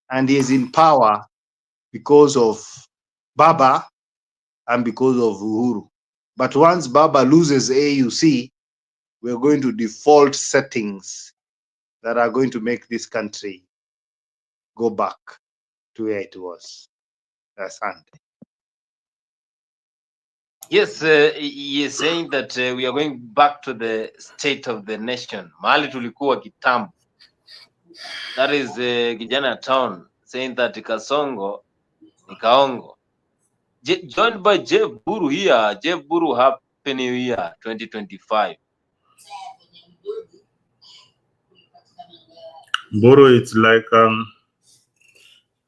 and he is in power because of Baba and because of Uhuru. But once Baba loses AUC, we're going to default settings that are going to make this country go back to where it was. Asante. Yes, he is saying that we are going back to the state of the nation. Mahali tulikuwa kitambo. That is Kijana Town saying that Kasongo ni Kaongo. Joined by Jeff Buru here. Jeff Buru, Happy New Year 2025. Buru, it's like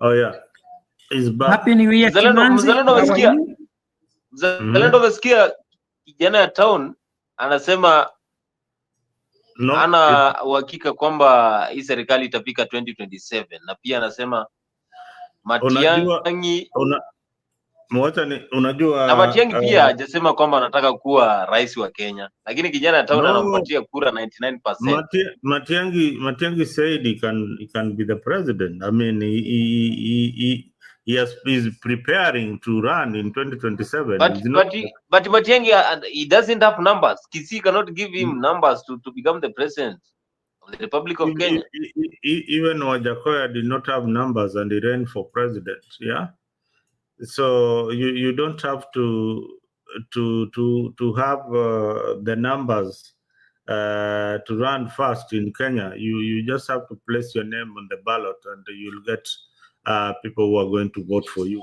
oh yeah, it's back. Happy New Year Kimanzi. Mzalendo umesikia Kijana Town anasema No, ana uhakika kwamba hii serikali itafika 2027 na pia anasema Matiang'i unajua na Matiang'i pia hajasema kwamba anataka kuwa rais wa Kenya, lakini Kijana Town anampatia kura 99%. Matiang'i said he can be the president. I mean, he is preparing to run in 2027. But Matiang'i, he doesn't have numbers. Kisi cannot give him numbers to become the president of the Republic of Kenya. Even Wajakoya did not have numbers and he ran for president. Yeah. So you don't have to have the numbers to run fast in Kenya. You just have to place your name on the ballot and you'll get people who are going to vote for you.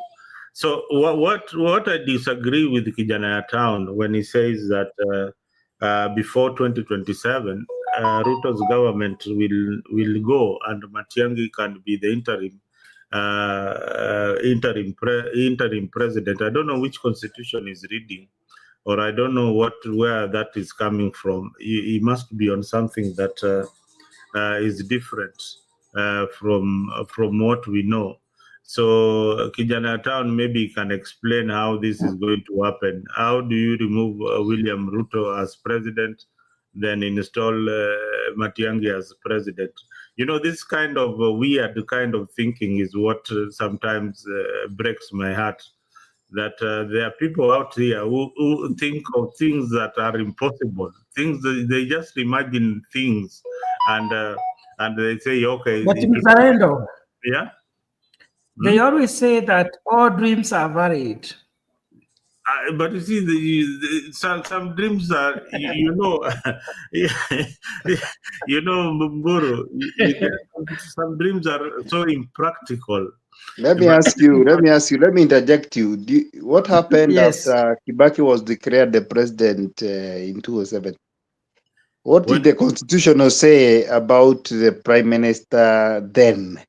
So what I disagree with Kijana Town when he says that before 2027 Ruto's government will go and Matiang'i can be the interim president. I don't know which constitution is reading, or I don't know where that is coming from. He must be on something that is different from what we know. So Kijana Town maybe can explain how this is going to happen. How do you remove William Ruto as president, then install Matiang'i as president? You know, this kind of weird kind of thinking is what sometimes breaks my heart. That there are people out here who think of things that are impossible. Things they just imagine things, and they say, okay. But Mzalendo, yeah, they always say that all dreams are varied. But you see, some dreams are, you know, Mburu, some dreams are so impractical. Let me interject you. What happened after Kibaki was declared the president in 2007? What did the constitution say about the prime minister then?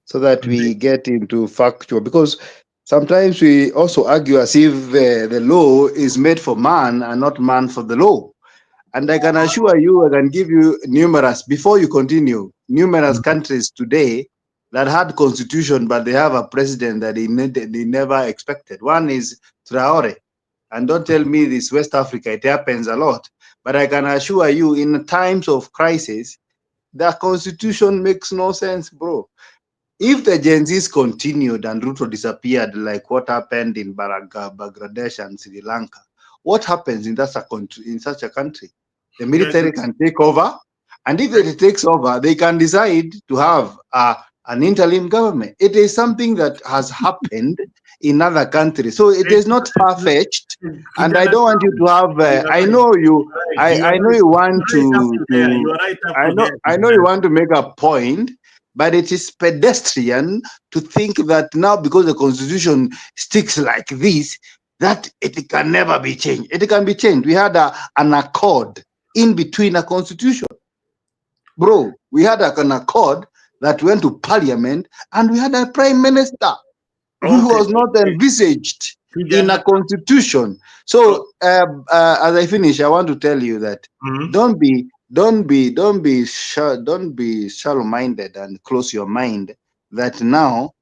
So that we get into factual, because sometimes we also argue as if the law is made for man and not man for the law. And I can assure you, I can give you before you continue, numerous countries today that had constitution, but they have a president that they never expected. One is Traore. And don't tell me this West Africa, it happens a lot. But I can assure you, in times of crisis, the constitution makes no sense, bro. If the Gen Zs continued and Ruto disappeared, like what happened in Bangladesh and Sri Lanka, what happens in such a country? The military can take over, and if it takes over, they can decide to have an interim government. It is something that has happened in other countries, so it is not far-fetched. And I don't want you to have. I know you want to make a point. But it is pedestrian to think that now, because the constitution sticks like this, that it can never be changed. It can be changed. We had an accord in between a constitution. Bro, we had an accord that went to parliament, and we had a prime minister who was not envisaged in a constitution. So as I finish, I want to tell you that don't be shallow-minded and close your mind that now,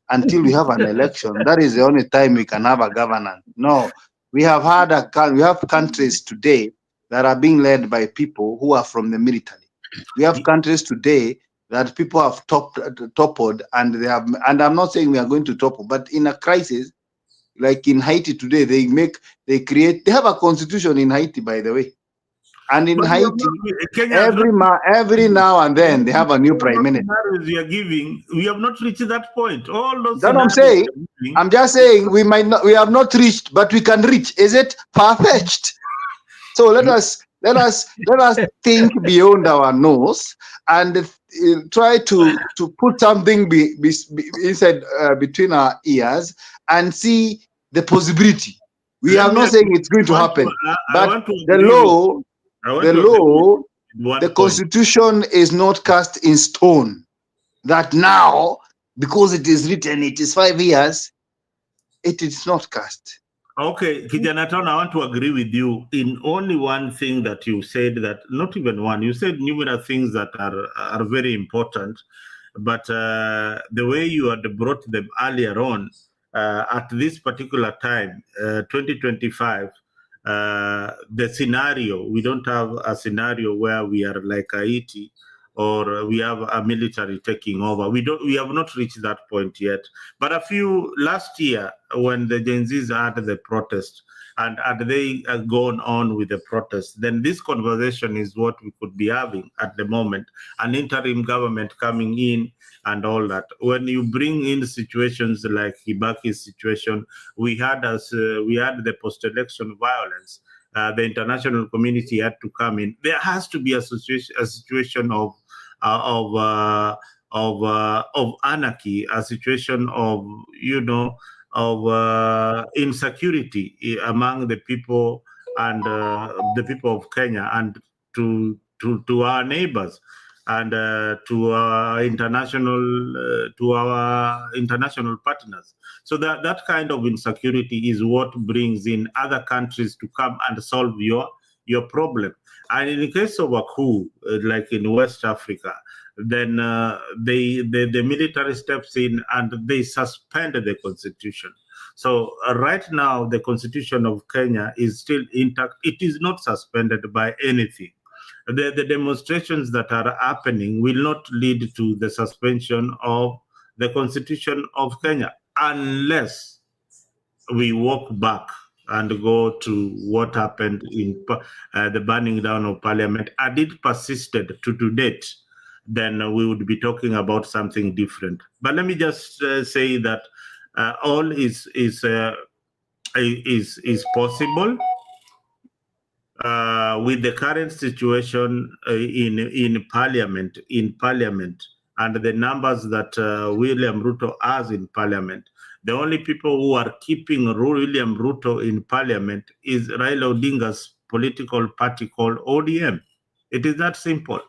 until we have an election, that is the only time we can have a governance. No, we have countries today that are being led by people who are from the military. We have countries today that people have toppled, and they have. And I'm not saying we are going to topple, but in a crisis like in Haiti today, they have a constitution in Haiti, by the way. And in Haiti, every now and then they have a new prime minister. We are giving, we have not reached that point. All those that I'm saying. I'm just saying we have not reached, but we can reach. Is it far-fetched? So let us think beyond our nose and try to put something inside between our ears and see the possibility. We are not saying it's going to happen, but the constitution is not cast in stone. That now, because it is written, it is 5 years. It is not cast. Okay, Kenyatta, I want to agree with you in only one thing that you said, that not even one. You said numerous things that are very important, but the way you had brought them earlier on, at this particular time, 2025, the scenario, we don't have a scenario where we are like Haiti, or we have a military taking over. We have not reached that point yet. But last year, when the Gen Zs had the protest, and had they gone on with the protest, then this conversation is what we could be having at the moment, an interim government coming in and all that. When you bring in situations like Kibaki's situation, we had the post-election violence. The international community had to come in. There has to be a situation of anarchy, a situation of insecurity among the people and the people of Kenya, and to our neighbors, and to our international partners. So that kind of insecurity is what brings in other countries to come and solve your problem. And in the case of a coup, like in West Africa, then the military steps in and they suspend the constitution. So right now, the constitution of Kenya is still intact. It is not suspended by anything. The demonstrations that are happening will not lead to the suspension of the constitution of Kenya unless we walk back and go to what happened in the burning down of parliament, and it persisted to date, then we would be talking about something different. But let me just say that all is possible with the current situation in parliament, and the numbers that William Ruto has in parliament. The only people who are keeping William Ruto in parliament is Raila Odinga's political party called ODM. It is that simple.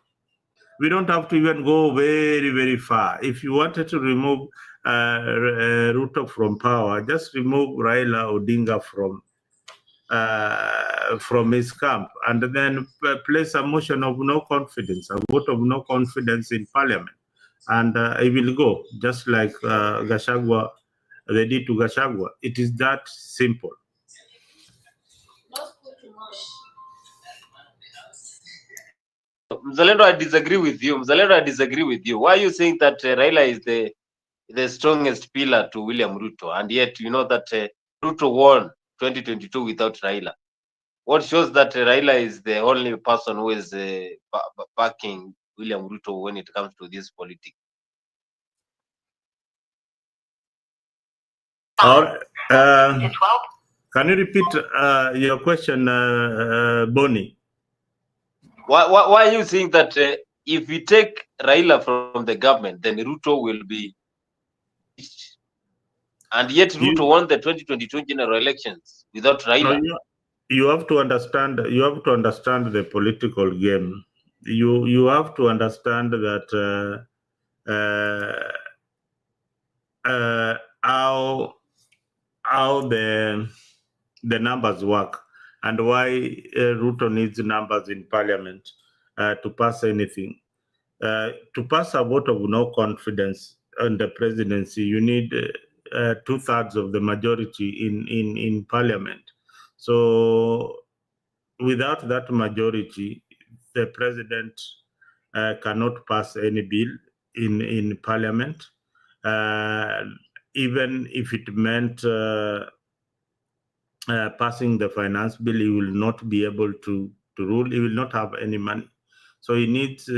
We don't have to even go very, very far. If you wanted to remove Ruto from power, just remove Raila Odinga from his camp, and then place a motion of no confidence, a vote of no confidence in parliament, and it will go, just like Gachagua, they did to Gachagua. It is that simple. Mzalendo, I disagree with you. Why are you saying that Raila is the strongest pillar to William Ruto, and yet you know that Ruto won 2022 without Raila? What shows that Raila is the only person who is backing William Ruto when it comes to this politics? Can you repeat your question, Bonnie? Why are you saying that if we take Raila from the government, then Ruto will be, and yet Ruto won the 2022 general elections without Raila? No, you have to understand. You have to understand the political game. You have to understand that how the numbers work, and why Ruto needs numbers in parliament to pass anything. To pass a vote of no confidence on the presidency, you need 2/3 of the majority in parliament. So without that majority, the president cannot pass any bill. in parliament, even if it meant passing the finance bill, he will not be able to rule. He will not have any money. So he needs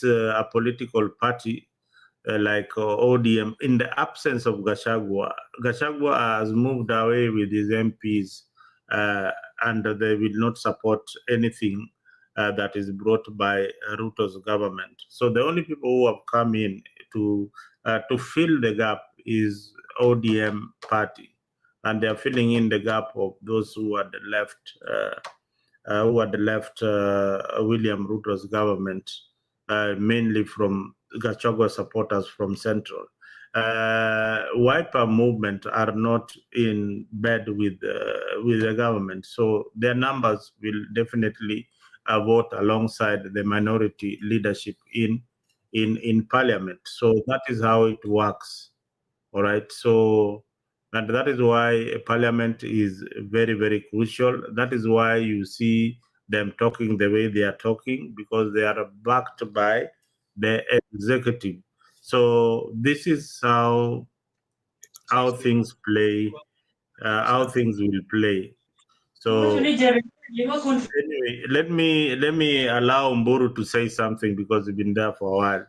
a political party like ODM. In the absence of Gachagua, Gachagua has moved away with his MPs, and they will not support anything that is brought by Ruto's government. So the only people who have come in to fill the gap is ODM party, and they are filling in the gap of those who had left William Ruto's government, mainly from Gachagua supporters from Central. Wiper movement are not in bed with the government, so their numbers will definitely vote alongside the minority leadership in parliament. So that is how it works. All right. So, and that is why parliament is very, very crucial. That is why you see them talking the way they are talking, because they are backed by the executive. So this is how things play, how things will play. So anyway, let me allow Mburu to say something, because he's been there for a while.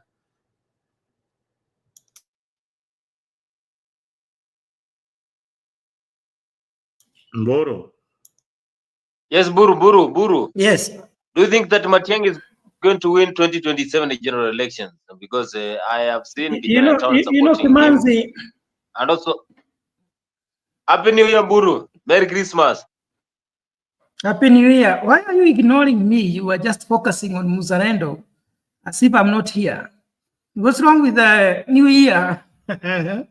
Mburu. Yes, Buru. Yes. Do you think that Matiang'i is going to win 2027 general elections? Because I have seen Kenyatta supporting Kimanzi, him. And also, Happy New Year, Buru. Merry Christmas. Happy New Year. Why are you ignoring me? You are just focusing on Muzalendo as if I'm not here. What's wrong with the New Year? I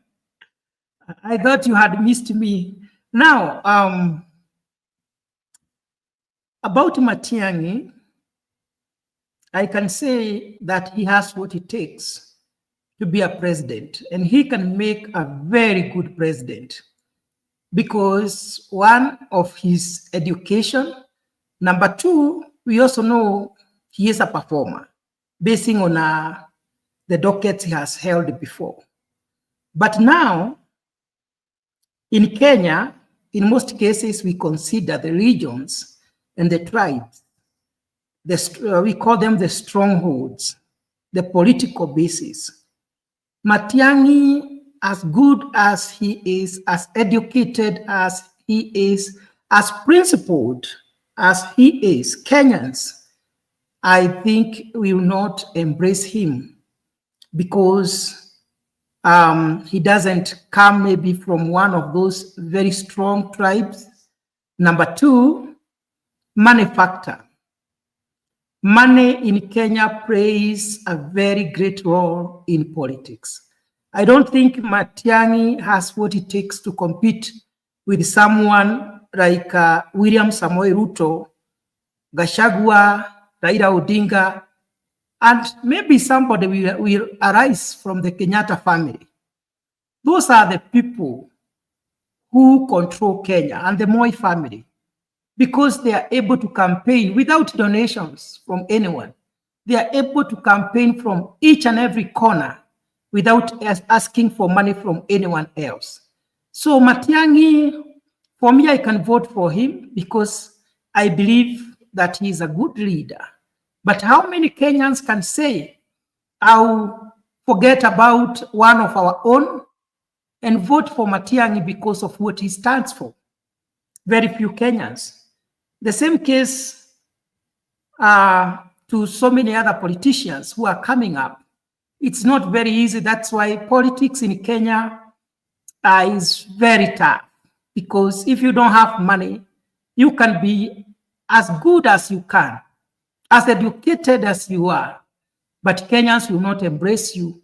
thought you had missed me. Now, about Matiang'i, I can say that he has what it takes to be a president, and he can make a very good president because one of his education, number two, we also know he is a performer basing on the dockets he has held before. But now, in Kenya, in most cases, we consider the regions and the tribes, we call them the strongholds, the political basis. Matiang'i, as good as he is, as educated as he is, as principled as he is, Kenyans, I think will not embrace him because he doesn't come maybe from one of those very strong tribes. Number two, money factor. Money in Kenya plays a very great role in politics. I don't think Matiang'i has what it takes to compete with someone like William Samoei Ruto, Gachagua, Raila Odinga, and maybe somebody will arise from the Kenyatta family. Those are the people who control Kenya, and the Moi family, because they are able to campaign without donations from anyone. They are able to campaign from each and every corner without asking for money from anyone else. So Matiang'i, for me, I can vote for him because I believe that he is a good leader. But how many Kenyans can say, I'll forget about one of our own and vote for Matiang'i because of what he stands for? Very few Kenyans. The same case to so many other politicians who are coming up. It's not very easy. That's why politics in Kenya is very tough, because if you don't have money, you can be as good as you can, as educated as you are, but Kenyans will not embrace you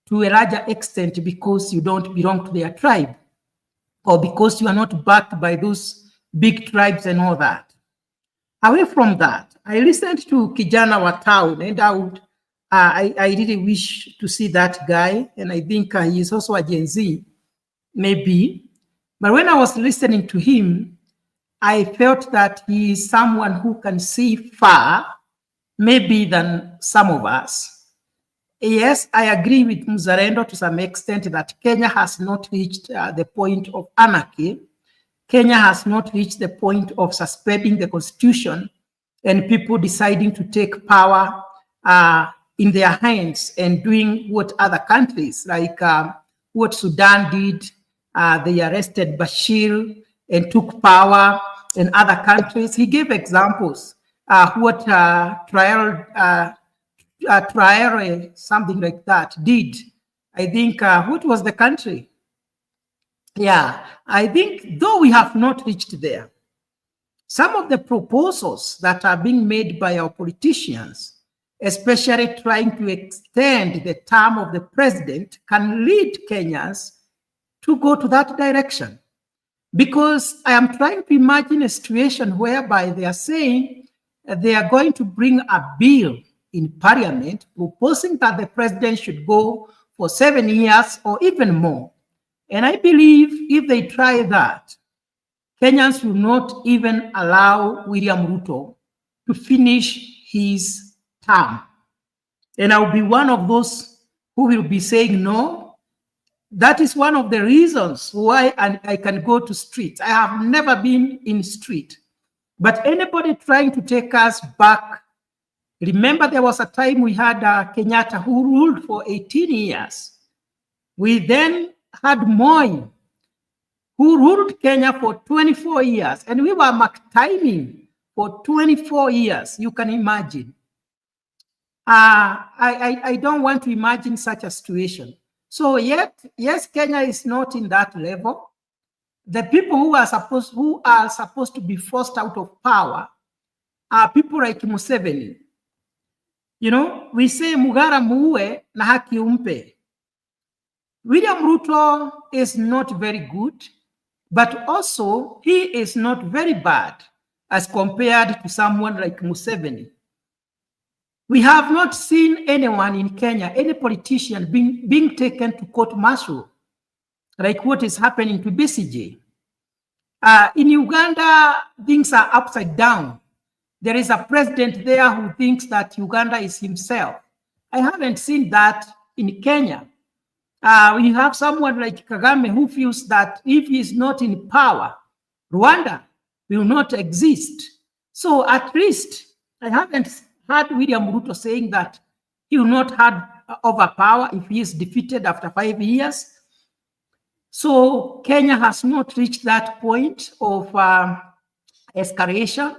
to a larger extent because you don't belong to their tribe, or because you are not backed by those big tribes and all that. Away from that, I listened to Kijana wa Town, and I really wish to see that guy, and I think he is also a Gen Z, maybe. But when I was listening to him, I felt that he is someone who can see far, maybe than some of us. Yes, I agree with Mzalendo to some extent that Kenya has not reached the point of anarchy. Kenya has not reached the point of suspending the constitution and people deciding to take power in their hands and doing what other countries, like what Sudan did. They arrested Bashir and took power in other countries. He gave examples what Traore, something like that, did. I think, what was the country? Yeah, I think though we have not reached there, some of the proposals that are being made by our politicians, especially trying to extend the term of the president, can lead Kenyans to go to that direction. Because I am trying to imagine a situation whereby they are saying they are going to bring a bill in parliament proposing that the president should go for 7 years or even more. And I believe if they try that, Kenyans will not even allow William Ruto to finish his term. And I'll be one of those who will be saying no. That is one of the reasons why I can go to streets. I have never been in street. But anybody trying to take us back, remember there was a time we had Kenyatta who ruled for 18 years. We then had Moi, who ruled Kenya for 24 years. And we were McTiming for 24 years. You can imagine. I don't want to imagine such a situation. So yet, yes, Kenya is not in that level. The people who are supposed to be forced out of power are people like Museveni. You know, we say Mugara muue na haki umpe. William Ruto is not very good, but also he is not very bad as compared to someone like Museveni. We have not seen anyone in Kenya, any politician being taken to court-martial, like what is happening to BCJ. In Uganda, things are upside down. There is a president there who thinks that Uganda is himself. I haven't seen that in Kenya. We have someone like Kagame who feels that if he is not in power, Rwanda will not exist. So at least I haven't heard William Ruto saying that he will not have overpower if he is defeated after 5 years. So Kenya has not reached that point of escalation.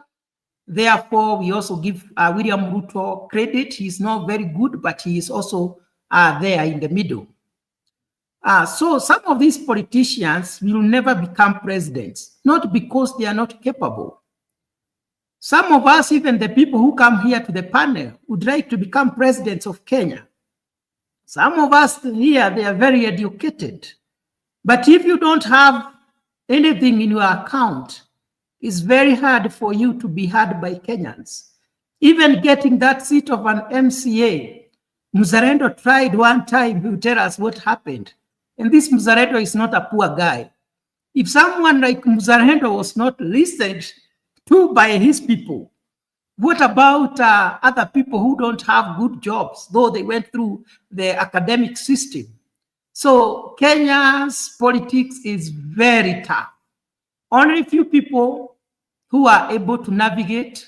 Therefore, we also give William Ruto credit. He's not very good, but he is also there in the middle. So some of these politicians will never become presidents, not because they are not capable. Some of us, even the people who come here to the panel, would like to become presidents of Kenya. Some of us here, they are very educated. But if you don't have anything in your account, it's very hard for you to be heard by Kenyans. Even getting that seat of an MCA, Mzalendo tried one time, he will tell us what happened. And this Mzalendo is not a poor guy. If someone like Mzalendo was not listened to by his people, what about other people who don't have good jobs, though they went through the academic system? So Kenya's politics is very tough. Only a few people who are able to navigate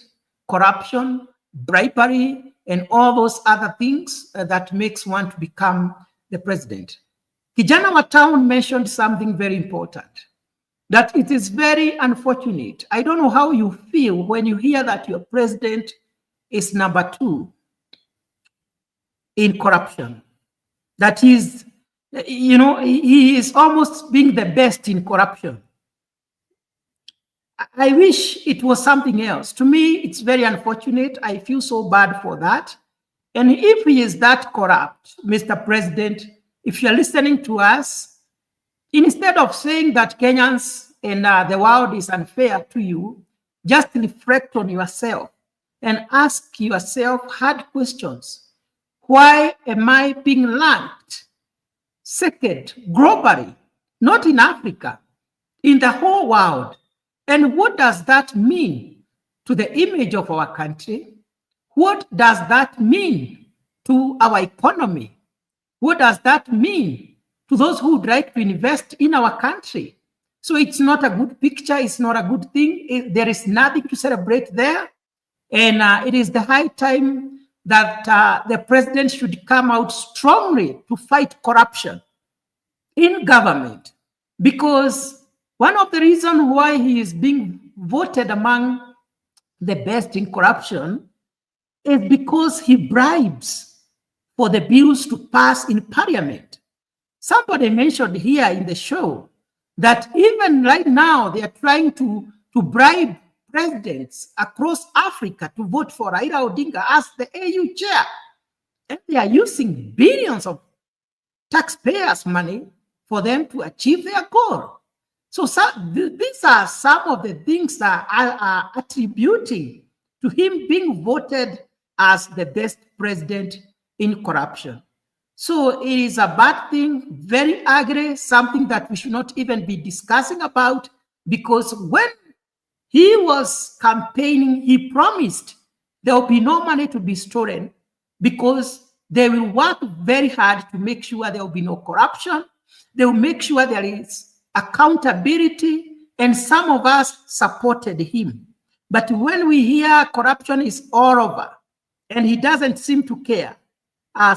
corruption, bribery, and all those other things that makes one to become the president. Kijana wa town mentioned something very important, that it is very unfortunate. I don't know how you feel when you hear that your president is number 2 in corruption. That is, you know, he is almost being the best in corruption. I wish it was something else. To me, it's very unfortunate. I feel so bad for that. And if he is that corrupt, Mr. President, if you're listening to us, instead of saying that Kenyans and the world is unfair to you, just reflect on yourself and ask yourself hard questions. Why am I being ranked second globally, not in Africa, in the whole world? And what does that mean to the image of our country? What does that mean to our economy? What does that mean to those who would like to invest in our country? So it's not a good picture. It's not a good thing. There is nothing to celebrate there. And it is the high time that the president should come out strongly to fight corruption in government, because one of the reasons why he is being voted among the best in corruption is because he bribes for the bills to pass in parliament. Somebody mentioned here in the show that even right now they are trying to bribe presidents across Africa to vote for Raila Odinga as the AU chair. And they are using billions of taxpayers' money for them to achieve their goal. So these are some of the things that are attributing to him being voted as the best president in corruption. So it is a bad thing, very ugly, something that we should not even be discussing about, because when he was campaigning, he promised there will be no money to be stolen because they will work very hard to make sure there will be no corruption. They will make sure there is accountability, and some of us supported him. But when we hear corruption is all over and he doesn't seem to care,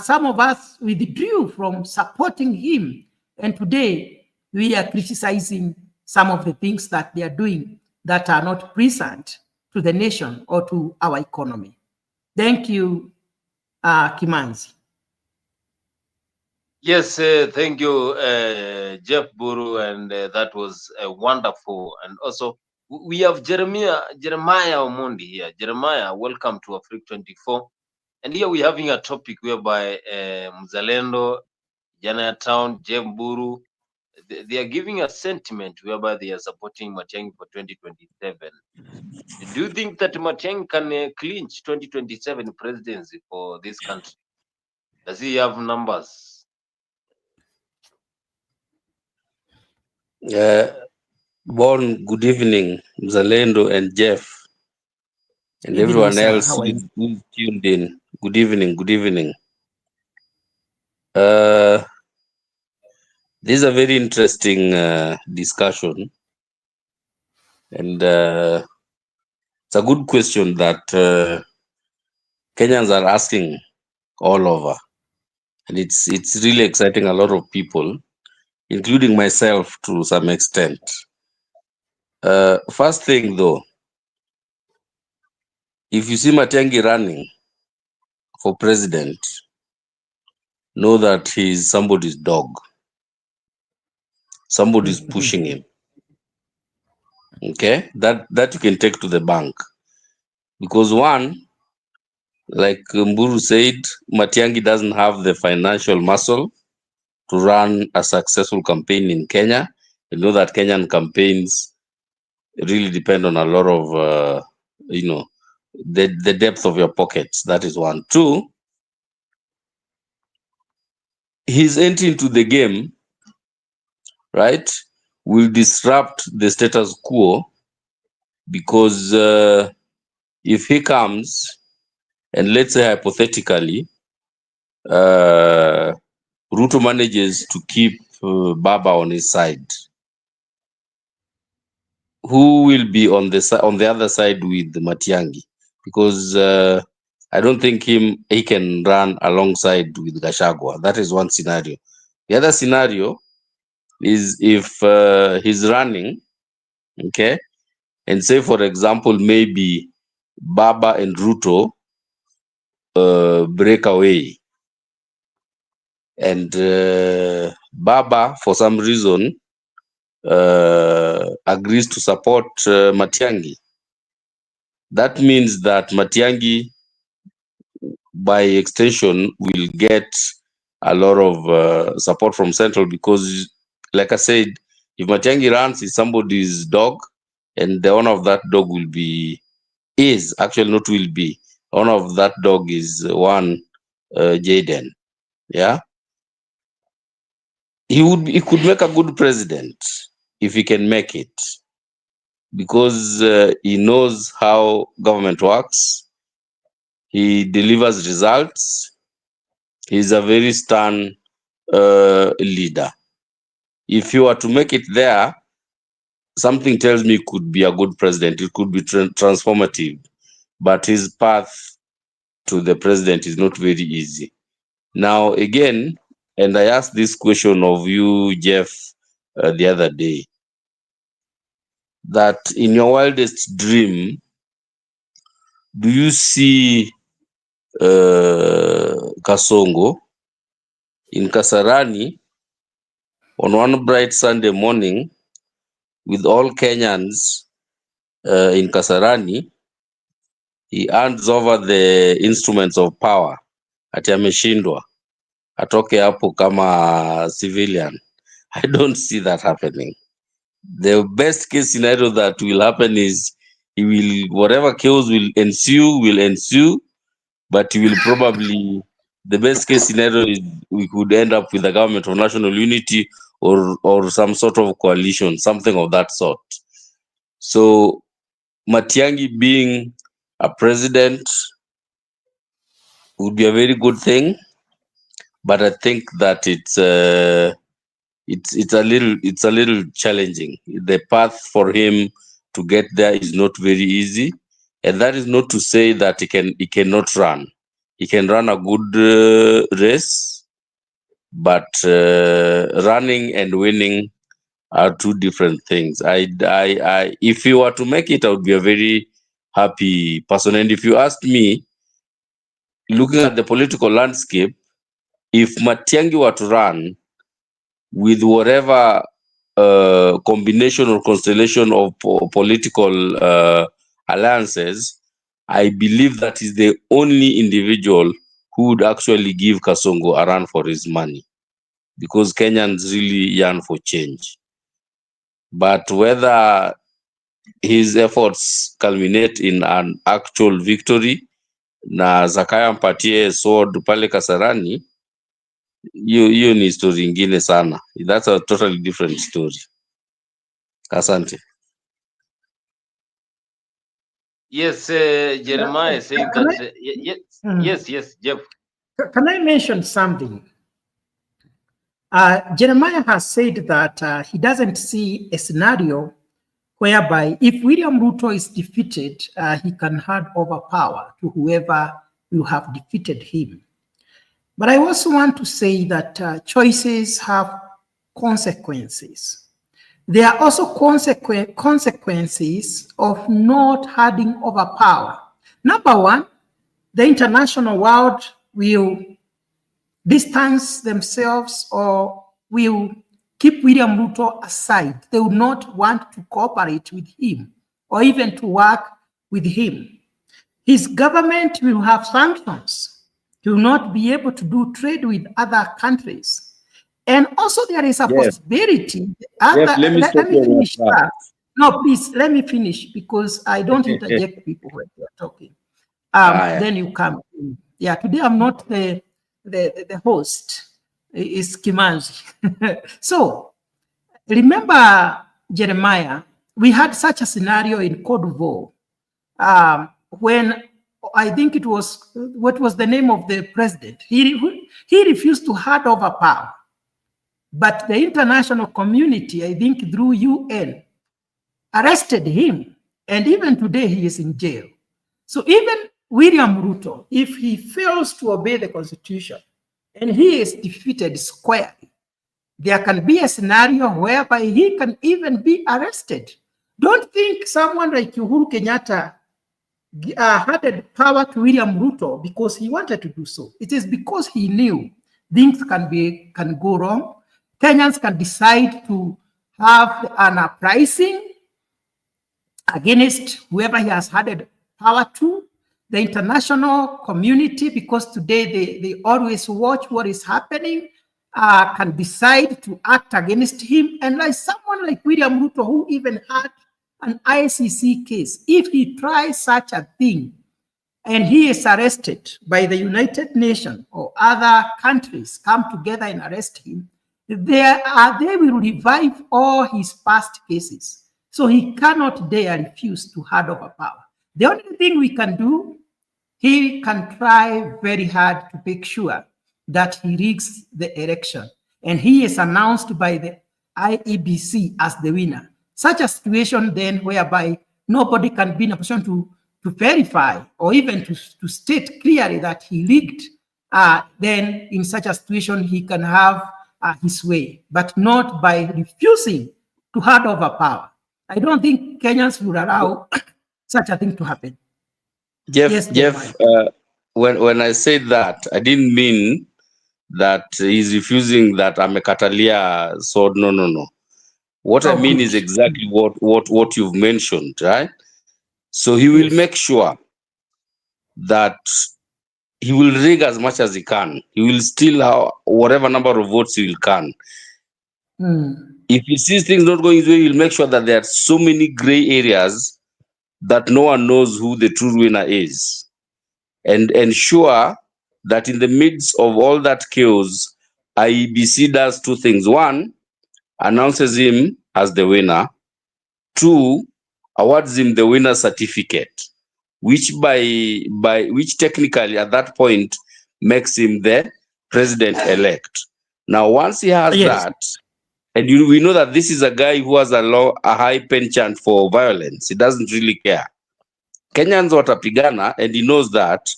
some of us withdrew from supporting him. And today we are criticizing some of the things that they are doing that are not pleasant to the nation or to our economy. Thank you, Kimanzi. Yes, thank you, Jeff Buru, and that was wonderful. And also, we have Jeremiah Omondi here. Jeremiah, welcome to Africa 24. And here we're having a topic whereby Mzalendo, Jana Town, Jeff Buru, they are giving a sentiment whereby they are supporting Matiang'i for 2027. Do you think that Matiang'i can clinch 2027 presidency for this country? Does he have numbers? Bon, good evening, Mzalendo and Jeff, and Good everyone evening, else sir. who's tuned in. Good evening, good evening. This is a very interesting discussion, and it's a good question that Kenyans are asking all over, and it's really exciting a lot of people, including myself to some extent. First thing though, if you see Matiang'i running for president, know that he's somebody's dog. Somebody's pushing him. Okay, that you can take to the bank, because one, like Mburu said, Matiang'i doesn't have the financial muscle to run a successful campaign in Kenya. You know that Kenyan campaigns really depend on a lot of the depth of your pockets. That is one. Two, his entry into the game, right, will disrupt the status quo, because if he comes and let's say hypothetically Ruto manages to keep Baba on his side, who will be on the other side with Matiang'i? Because I don't think he can run alongside with Gachagua. That is one scenario. The other scenario is if he's running, okay, and say for example maybe Baba and Ruto break away, and Baba for some reason agrees to support Matiang'i. That means that Matiang'i, by extension, will get a lot of support from Central, because, like I said, if Matiang'i runs, is somebody's dog, and the owner of that dog is the owner of that dog is one Jaden. Yeah, he could make a good president if he can make it, because he knows how government works. He delivers results. He's a very stern leader. If you were to make it there, something tells me he could be a good president. It could be transformative, but his path to the president is not very easy. Now, again, and I asked this question of you, Jeff, the other day, that in your wildest dream, do you see Kasongo in Kasarani on one bright Sunday morning with all Kenyans in Kasarani? He hands over the instruments of power, ati ameshindwa, atoke hapo kama civilian. I don't see that happening. The best case scenario that will happen is he will, whatever chaos will ensue, but he will probably, the best case scenario is we could end up with a government of national unity or some sort of coalition, something of that sort. So Matiang'i being a president would be a very good thing, but I think that it's a little challenging. The path for him to get there is not very easy, and that is not to say that he cannot run. He can run a good race, but running and winning are two different things. If he were to make it, I would be a very happy person. And if you ask me, looking at the political landscape, if Matiang'i were to run with whatever combination or constellation of political alliances, I believe that is the only individual who would actually give Kasongo a run for his money, because Kenyans really yearn for change. But whether his efforts culminate in an actual victory na Zakaya mpatie sword pale Kasarani, hiyo ni story ingine sana. That's a totally different story. Asante. Yes, Jeremiah saying that. Yes, Jeff. Can I mention something? Jeremiah has said that he doesn't see a scenario whereby if William Ruto is defeated, he can hand over power to whoever will have defeated him. But I also want to say that choices have consequences. There are also consequences of not handing over power. Number one, the international world will distance themselves or will keep William Ruto aside. They will not want to cooperate with him or even to work with him. His government will have sanctions. He will not be able to do trade with other countries. And also there is a possibility. Let me finish. No, please, let me finish because I don't interject people when they're talking. Then you come. Yeah, today I'm not the host. It's Kimanzi. So remember, Jeremiah, we had such a scenario in Cote d'Ivoire when I think it was, what was the name of the president? He refused to hand over power. But the international community, I think through UN, arrested him. And even today he is in jail. So even William Ruto, if he fails to obey the constitution and he is defeated squarely, there can be a scenario whereby he can even be arrested. Don't think someone like Uhuru Kenyatta handed power to William Ruto because he wanted to do so. It is because he knew things can go wrong. Kenyans can decide to have an uprising against whoever he has handed power to. The international community, because today they always watch what is happening, can decide to act against him. And like someone like William Ruto, who even had an ICC case, if he tries such a thing and he is arrested by the United Nations or other countries come together and arrest him, they will revive all his past cases. So he cannot dare refuse to hand over power. The only thing we can do he can try very hard to make sure that he rigs the election. And he is announced by the IEBC as the winner. Such a situation then whereby nobody can be in a position to verify or even to state clearly that he rigged, then in such a situation he can have his way, but not by refusing to hand over power. I don't think Kenyans will allow such a thing to happen. Jeff, when I said that, I didn't mean that he's refusing that amekatalia sword. No. What I mean is exactly what you've mentioned, right? So he will make sure that he will rig as much as he can. He will steal whatever number of votes he can. If he sees things not going his way, he'll make sure that there are so many gray areas that no one knows who the true winner is. And ensure that in the midst of all that chaos, IEBC does two things. One, announces him as the winner. Two, awards him the winner certificate, which which technically at that point makes him the president-elect. Now, once he has that, and we know that this is a guy who has a high penchant for violence. He doesn't really care. Kenyans watapigana, and he knows that,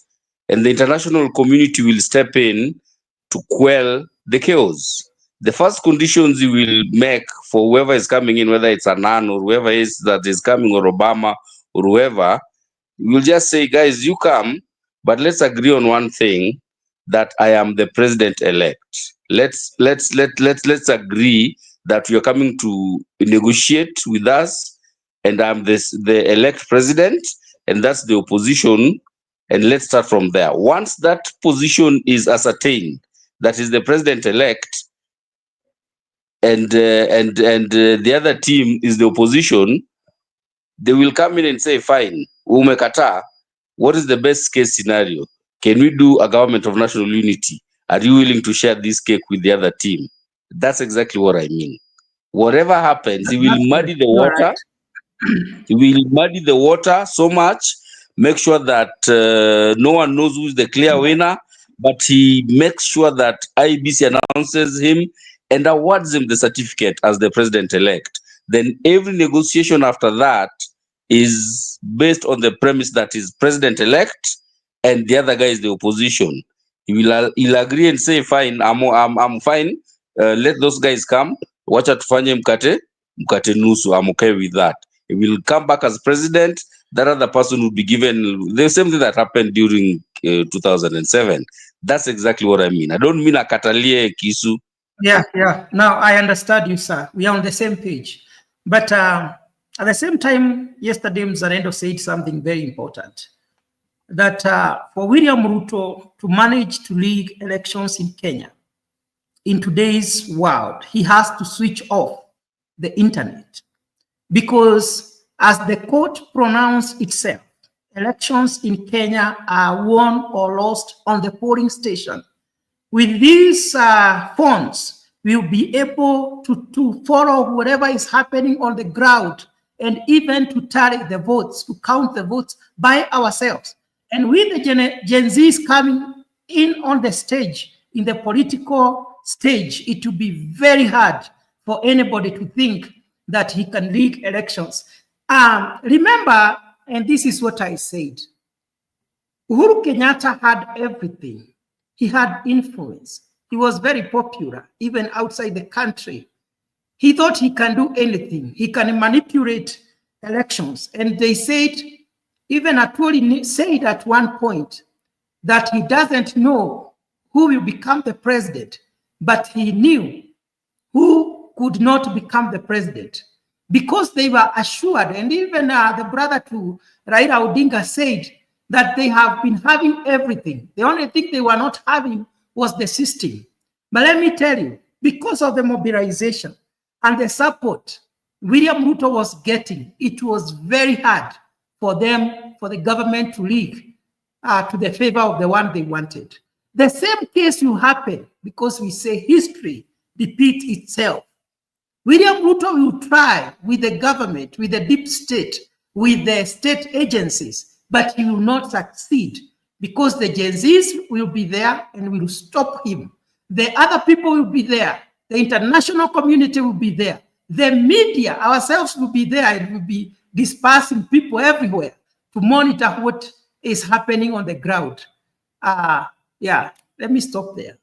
and the international community will step in to quell the chaos. The first conditions he will make for whoever is coming in, whether it's Anan or whoever is that is coming, or Obama or whoever, we'll just say, guys, you come, but let's agree on one thing, that I am the president-elect. Let's agree that you're coming to negotiate with us, and I'm the elect president, and that's the opposition, and let's start from there. Once that position is ascertained, that is the president-elect, and the other team is the opposition, they will come in and say, fine, umekata, what is the best case scenario? Can we do a government of national unity? Are you willing to share this cake with the other team? That's exactly what I mean. Whatever happens, he will muddy the water. He will muddy the water so much, make sure that no one knows who is the clear winner, but he makes sure that IEBC announces him and awards him the certificate as the president-elect. Then every negotiation after that is based on the premise that is president-elect and the other guy is the opposition. He'll agree and say, fine, I'm fine. Let those guys come. Wacha tufanye mkate nusu. I'm okay with that. He will come back as president. That other person will be given the same thing that happened during 2007. That's exactly what I mean. I don't mean akatalie kisu. Yeah. Now I understand you, sir. We are on the same page. But at the same time, yesterday Mzalendo said something very important. That for William Ruto to manage to lead elections in Kenya, in today's world, he has to switch off the internet. Because as the court pronounced itself, elections in Kenya are won or lost on the polling station. With these phones, we'll be able to follow whatever is happening on the ground and even to tally the votes, to count the votes by ourselves. And with the Gen Zs coming in on the stage, in the political stage, it will be very hard for anybody to think that he can rig elections. Remember, and this is what I said, Uhuru Kenyatta had everything. He had influence. He was very popular, even outside the country. He thought he can do anything. He can manipulate elections. And they said, even Atwoli said at one point that he doesn't know who will become the president, but he knew who could not become the president because they were assured. And even the brother to Raila Odinga said that they have been having everything. The only thing they were not having was the system. But let me tell you, because of the mobilization and the support William Ruto was getting, it was very hard for them, for the government to lead to the favor of the one they wanted. The same case will happen because we say history repeats itself. William Ruto will try with the government, with the deep state, with the state agencies, but he will not succeed because the Gen Zs will be there and will stop him. The other people will be there. The international community will be there. The media, ourselves, will be there and will be dispersing people everywhere to monitor what is happening on the ground. Yeah, let me stop there.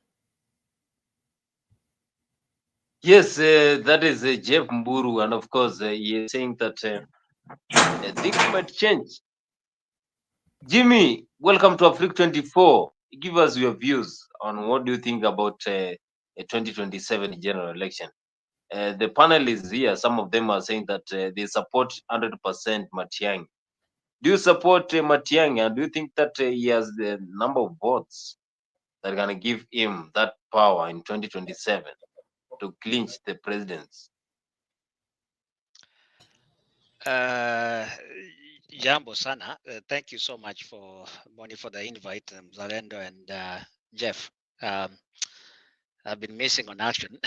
Yes, that is Jeff Mburu, and of course, he is saying that things might change. Jimmy, welcome to Africa 24. Give us your views on what do you think about a 2027 general election. The panel is here. Some of them are saying that they support 100% Matiang'i. Do you support Matiang'i, and do you think that he has the number of votes that are going to give him that power in 2027 to clinch the presidency? Jambo sana. Thank you so much for Bonnie for the invite, Zalendo and Jeff. I've been missing on action,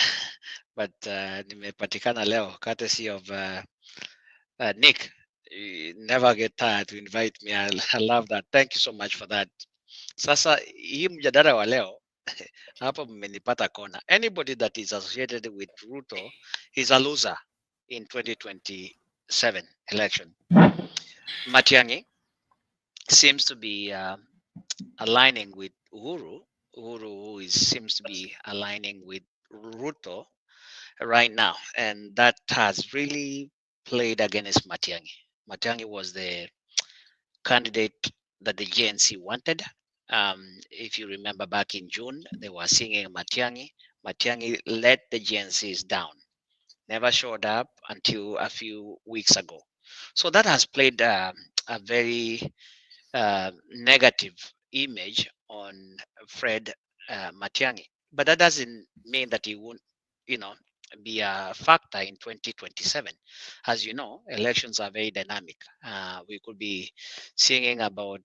but nimepatikana leo courtesy of Nick. You never get tired to invite me. I love that. Thank you so much for that. Sasa hii mjadala wa leo hapo mmenipata kona. Anybody that is associated with Ruto is a loser in 2027 election. Matiang'i seems to be aligning with Uhuru. Uhuru seems to be aligning with Ruto right now, and that has really played against Matiang'i. Matiang'i was the candidate that the GNC wanted. If you remember back in June, they were singing Matiang'i. Matiang'i let the GNCs down, never showed up until a few weeks ago. So that has played a very negative image on Fred Matiang'i. But that doesn't mean that he won't, be a factor in 2027. As you know, elections are very dynamic. We could be singing about,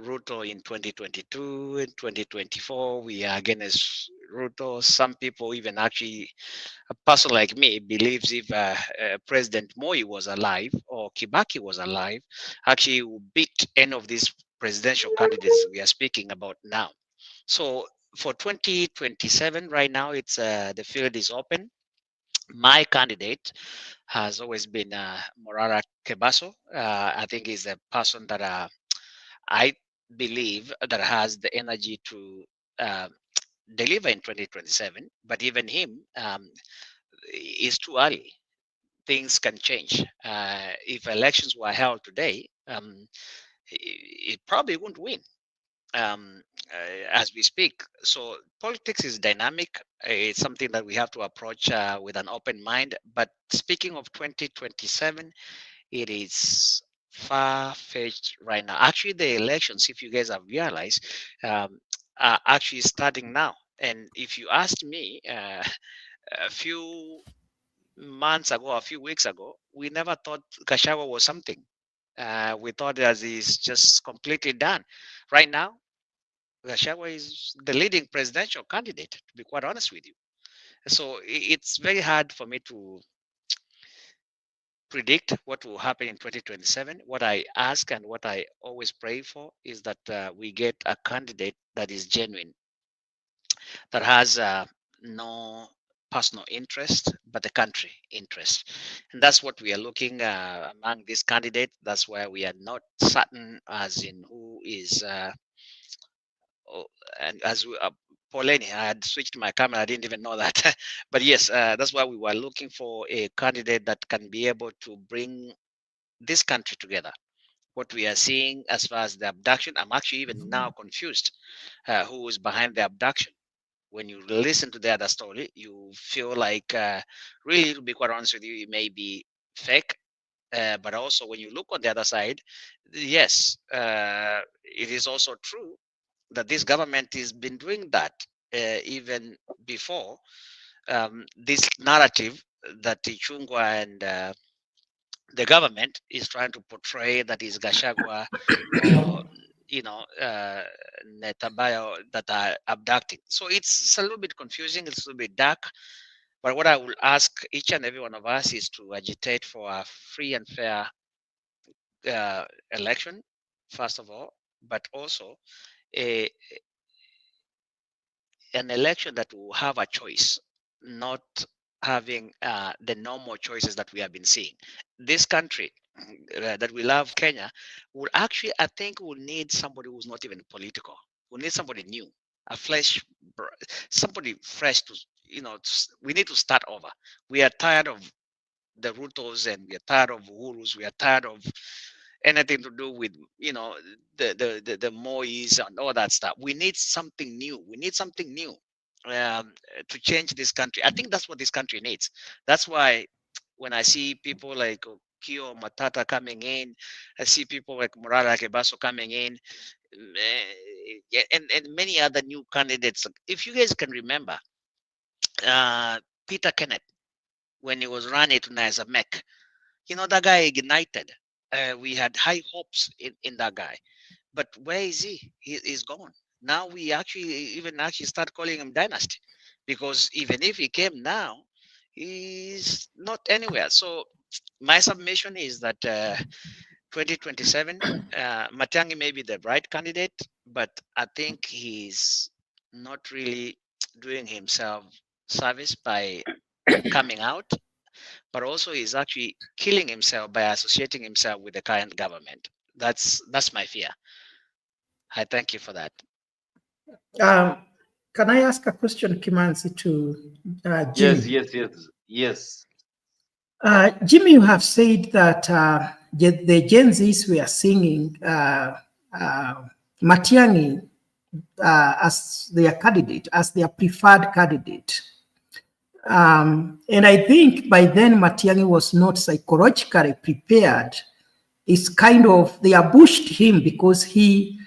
Ruto in 2022, in 2024, we are against Ruto. Some people even actually, a person like me believes if President Moi was alive or Kibaki was alive, actually would beat any of these presidential candidates we are speaking about now. So for 2027, right now, it's the field is open. My candidate has always been Morara Kebaso. I think he's a person that I believe that has the energy to deliver in 2027. But even him is too early. Things can change. If elections were held today, it probably wouldn't win. As we speak. So politics is dynamic. It's something that we have to approach with an open mind. But speaking of 2027, it is far-fetched right now. Actually, the elections, if you guys have realized, are actually starting now. And if you asked me a few months ago, a few weeks ago, we never thought Gachagua was something. We thought that he's just completely done. Right now, Gachagua is the leading presidential candidate, to be quite honest with you. So it's very hard for me to predict what will happen in 2027. What I ask and what I always pray for is that we get a candidate that is genuine, that has no personal interest, but the country interest. And that's what we are looking among these candidates. That's why we are not certain as in who is and as Paulini, I had switched my camera. I didn't even know that. But yes, that's why we were looking for a candidate that can be able to bring this country together. What we are seeing as far as the abduction, I'm actually even now confused who is behind the abduction. When you listen to the other story, you feel like, really, to be quite honest with you, it may be fake. But also, when you look on the other side, yes, it is also true that this government has been doing that even before this narrative that Ichungwa and the government is trying to portray that is Gachagua or Netabayo that are abducting. So it's a little bit confusing, it's a little bit dark. But what I will ask each and every one of us is to agitate for a free and fair election, first of all, but also a, an election that will have a choice, not having the normal choices that we have been seeing. This country that we love, Kenya, will actually, I think, will need somebody who's not even political. We need somebody new, a somebody fresh to, we need to start over. We are tired of the Rutos, and we are tired of Uhurus. We are tired of anything to do with, the Mois and all that stuff. We need something new. We need something new to change this country. I think that's what this country needs. That's why when I see people like Kio Matata coming in, I see people like Murara Kebaso coming in, and many other new candidates. If you guys can remember, Peter Kenneth, when he was running to Nazamek, that guy ignited. We had high hopes in that guy. But where is he? He's gone. Now we actually start calling him dynasty, because even if he came now, he's not anywhere. So my submission is that 2027, Matiang'i may be the right candidate, but I think he's not really doing himself service by coming out, but also he's actually killing himself by associating himself with the current government. That's my fear. I thank you for that. Can I ask a question, Kimanzi, to Jimmy? Yes. Jimmy, you have said that the Gen Zs were singing Matiang'i as their candidate, as their preferred candidate. And I think by then Matiang'i was not psychologically prepared. It's kind of, they ambushed him because he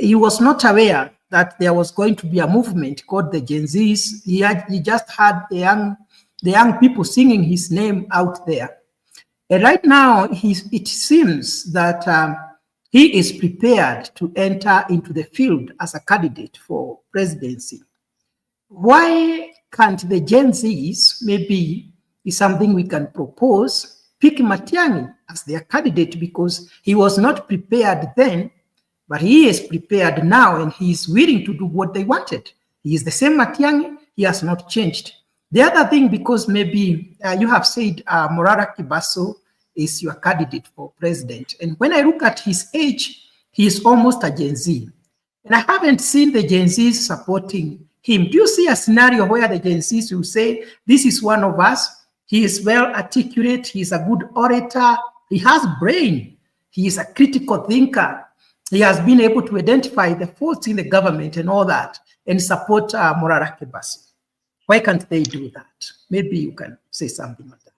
was not aware that there was going to be a movement called the Gen Zs. He just had the young people singing his name out there. And right now, it seems that he is prepared to enter into the field as a candidate for presidency. Why can't the Gen Zs, maybe is something we can propose, pick Matiang'i as their candidate, because he was not prepared then, but he is prepared now, and he is willing to do what they wanted. He is the same Matiang'i, he has not changed. The other thing, because maybe you have said Morara Kibaso is your candidate for president, and when I look at his age, he is almost a Gen Z. And I haven't seen the Gen Zs supporting him. Do you see a scenario where the Gen Zs will say, this is one of us, he is well articulate, he is a good orator, he has brain, he is a critical thinker, he has been able to identify the faults in the government and all that, and support Morara Kibaso? Why can't they do that? Maybe you can say something like that.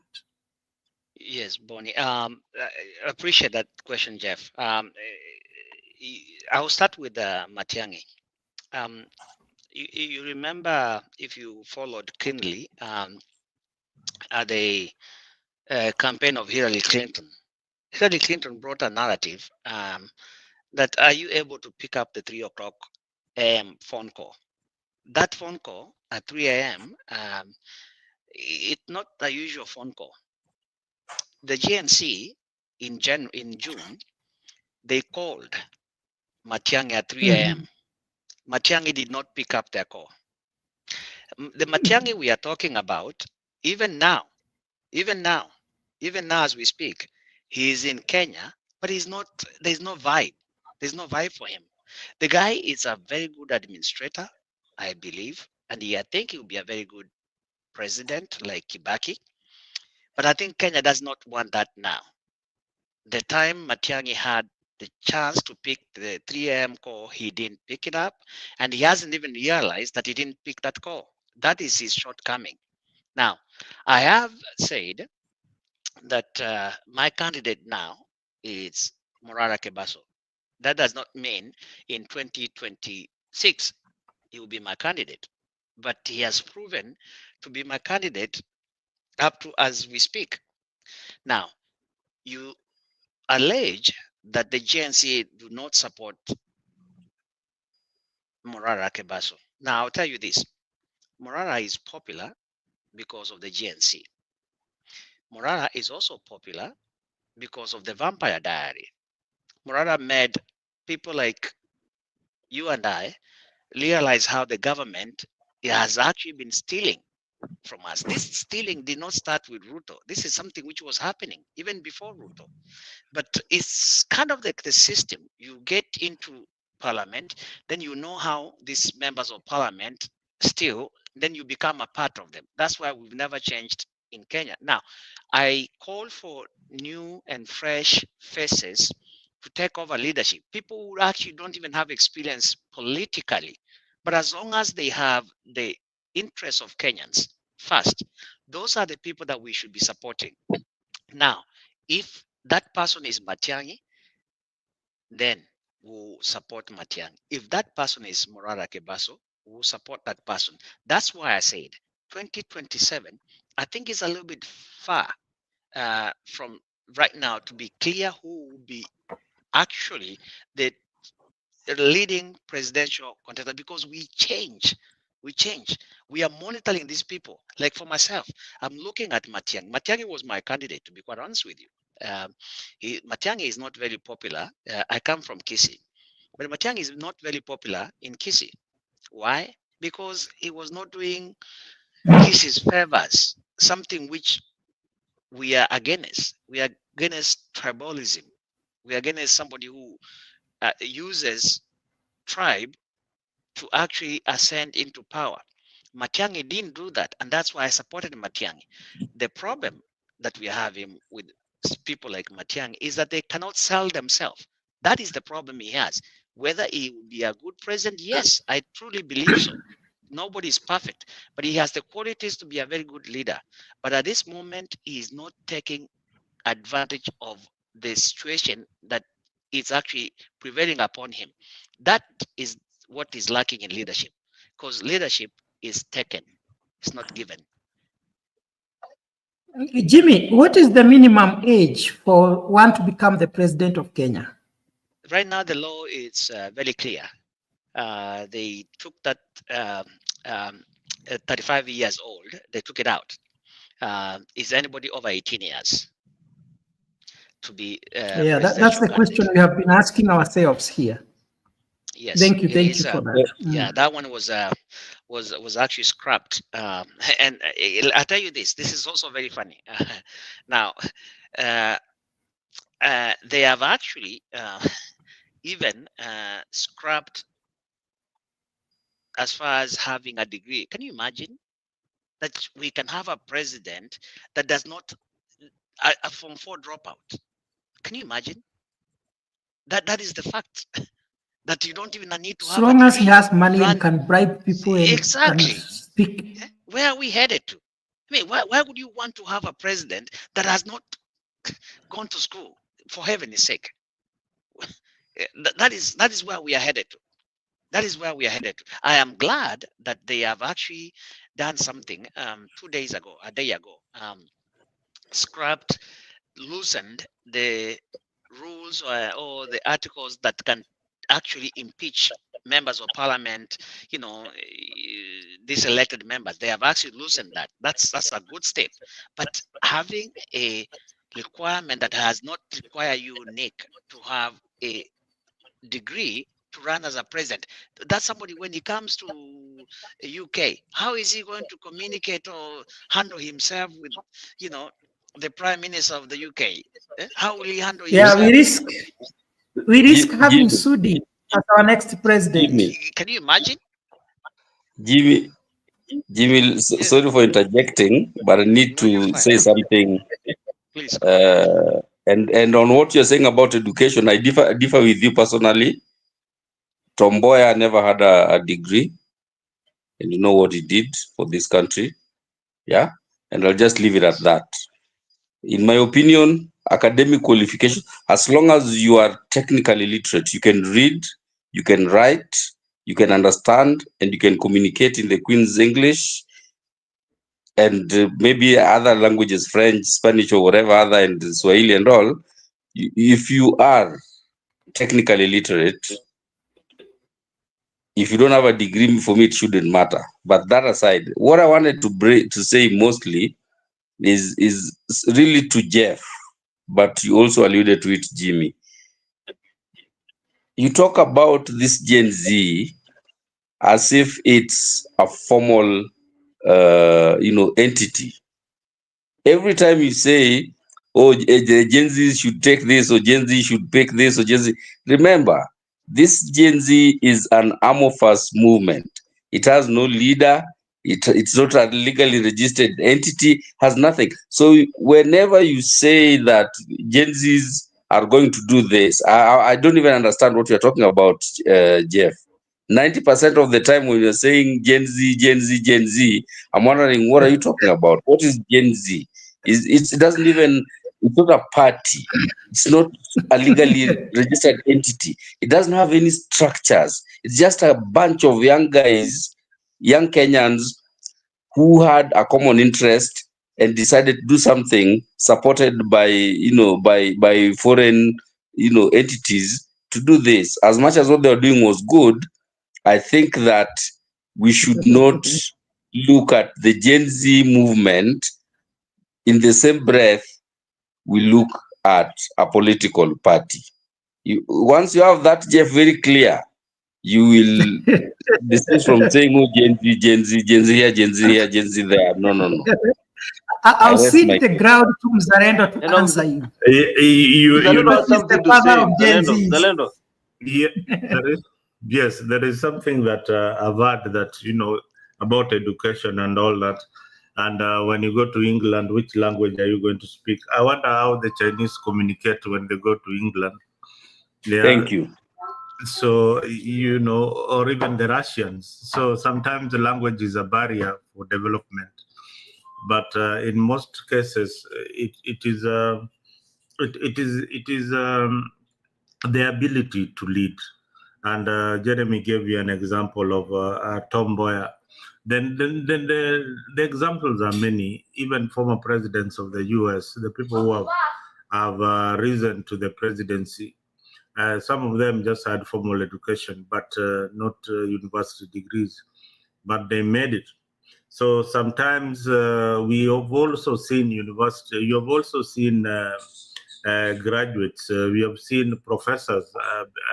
Yes, Bonnie. I appreciate that question, Jeff. I'll start with Matiang'i. You remember, if you followed keenly, at the campaign of Hillary Clinton. Hillary Clinton brought a narrative that, are you able to pick up the 3 o'clock a.m. phone call? That phone call at 3 a.m., it's not a usual phone call. The GNC in June, they called Matiang'i at 3 a.m. Matiang'i did not pick up their call. The Matiang'i we are talking about, even now as we speak, he is in Kenya, but there's no vibe. There's no vibe for him. The guy is a very good administrator, I believe, and I think he will be a very good president like Kibaki. But I think Kenya does not want that now. The time Matiang'i had the chance to pick the 3 a.m. call, he didn't pick it up, and he hasn't even realized that he didn't pick that call. That is his shortcoming. Now, I have said that my candidate now is Morara Kebaso. That does not mean in 2026 he will be my candidate, but he has proven to be my candidate up to as we speak. Now, you allege that the GNC do not support Morara Kebaso. Now, I'll tell you this. Morara is popular because of the GNC. Morara is also popular because of the Vampire Diary. Morara made people like you and I realize how the government has actually been stealing from us. This stealing did not start with Ruto. This is something which was happening even before Ruto. But it's kind of like the system. You get into parliament, then you know how these members of parliament steal, then you become a part of them. That's why we've never changed in Kenya. Now, I call for new and fresh faces to take over leadership. People who actually don't even have experience politically, but as long as they have the interests of Kenyans first, those are the people that we should be supporting. Now, if that person is Matiang'i, then we'll support Matiang'i. If that person is Morara Kebaso, we'll support that person. That's why I said 2027, I think is a little bit far from right now to be clear who will be actually the leading presidential contender, because we change. We are monitoring these people. Like for myself, I'm looking at Matiang'i. Matiang'i was my candidate, to be quite honest with you. Matiang'i is not very popular. I come from Kisii, but Matiang'i is not very popular in Kisii. Why? Because he was not doing Kisii's favors, something which we are against. We are against tribalism. We are against somebody who uses tribe to actually ascend into power. Matiang'i didn't do that, and that's why I supported Matiang'i. The problem that we are having with people like Matiang'i is that they cannot sell themselves. That is the problem he has. Whether he will be a good president, yes, I truly believe so. Nobody is perfect, but he has the qualities to be a very good leader. But at this moment, he is not taking advantage of the situation that is actually prevailing upon him. That is what is lacking in leadership, because leadership is taken, it's not given. Jimmy, what is the minimum age for one to become the president of Kenya? Right now, the law is very clear. They took that 35 years old, they took it out. Is anybody over 18 years to be yeah, that's the question we have been asking ourselves here. Yes, thank you for that. Yeah, that one was actually scrapped. And I'll tell you this is also very funny. Now, they have actually even scrapped as far as having a degree. Can you imagine that we can have a president that does not a Form 4 dropout? Can you imagine? That is the fact. That you don't even need to have. As long as he has money and can bribe people and exactly. Can speak. Where are we headed to? I mean, why would you want to have a president that has not gone to school, for heaven's sake? That is where we are headed to. That is where we are headed to. I am glad that they have actually done something 2 days ago, a day ago, scrapped, loosened the rules or the articles that can actually impeach members of parliament, these elected members. They have actually loosened that. That's a good step. But having a requirement that has not required you, Nick, to have a degree to run as a president, that's somebody when he comes to UK, how is he going to communicate or handle himself with, the Prime Minister of the UK? How will he handle himself? Yeah, we risk having Sudi as our next president. Jimmy. Can you imagine? Jimmy, yes. Sorry for interjecting, but I need to say something. Please. And on what you're saying about education, I differ with you personally. Tom Mboya never had a degree, and you know what he did for this country. Yeah, and I'll just leave it at that. In my opinion, academic qualification, as long as you are technically literate, you can read, you can write, you can understand, and you can communicate in the Queen's English and maybe other languages, French, Spanish, or whatever other, and Swahili and all. If you are technically literate, if you don't have a degree, for me, it shouldn't matter. But that aside, what I wanted to say mostly is really to Jeff, but you also alluded to it, Jimmy. you talk about this Gen Z as if it's a formal, entity. Every time you say, "Oh, the Gen Z should take this, or Gen Z should pick this, or Gen Z," remember, this Gen Z is an amorphous movement. It has no leader. It's not a legally registered entity. Has nothing. So whenever you say that Gen Zs are going to do this, I don't even understand what you're talking about, Jeff. 90% of the time when you're saying Gen Z, Gen Z, Gen Z, I'm wondering, what are you talking about? What is Gen Z? It doesn't even, it's not a party. It's not a legally registered entity. It doesn't have any structures. It's just a bunch of young guys, young Kenyans who had a common interest and decided to do something supported by, by foreign, entities to do this. As much as what they were doing was good, I think that we should not look at the Gen Z movement in the same breath we look at a political party. Once you have that, Jeff, very clear, you will desist from saying, "Oh, Gen Z, Gen Z, Gen Z here, Gen Z here, Gen Z there." No, no, no. I'll rest cede my the case. ground to Mzalendo to answer you. Zalendo has Because he's the something to father say. of Gen Zalendo, Zs. Zalendo. Yeah, yes, there is something that I've heard that, about education and all that. And when you go to England, which language are you going to speak? I wonder how the Chinese communicate when they go to England. Yeah. Thank you. So, or even the Russians. So sometimes the language is a barrier for development. But in most cases, it is the ability to lead. And Jeremy gave you an example of Tom Boyer. Then the examples are many. Even former presidents of the U.S., the people who have risen to the presidency, some of them just had formal education, but not university degrees, but they made it. So sometimes we have also seen university. You have also seen graduates. We have seen professors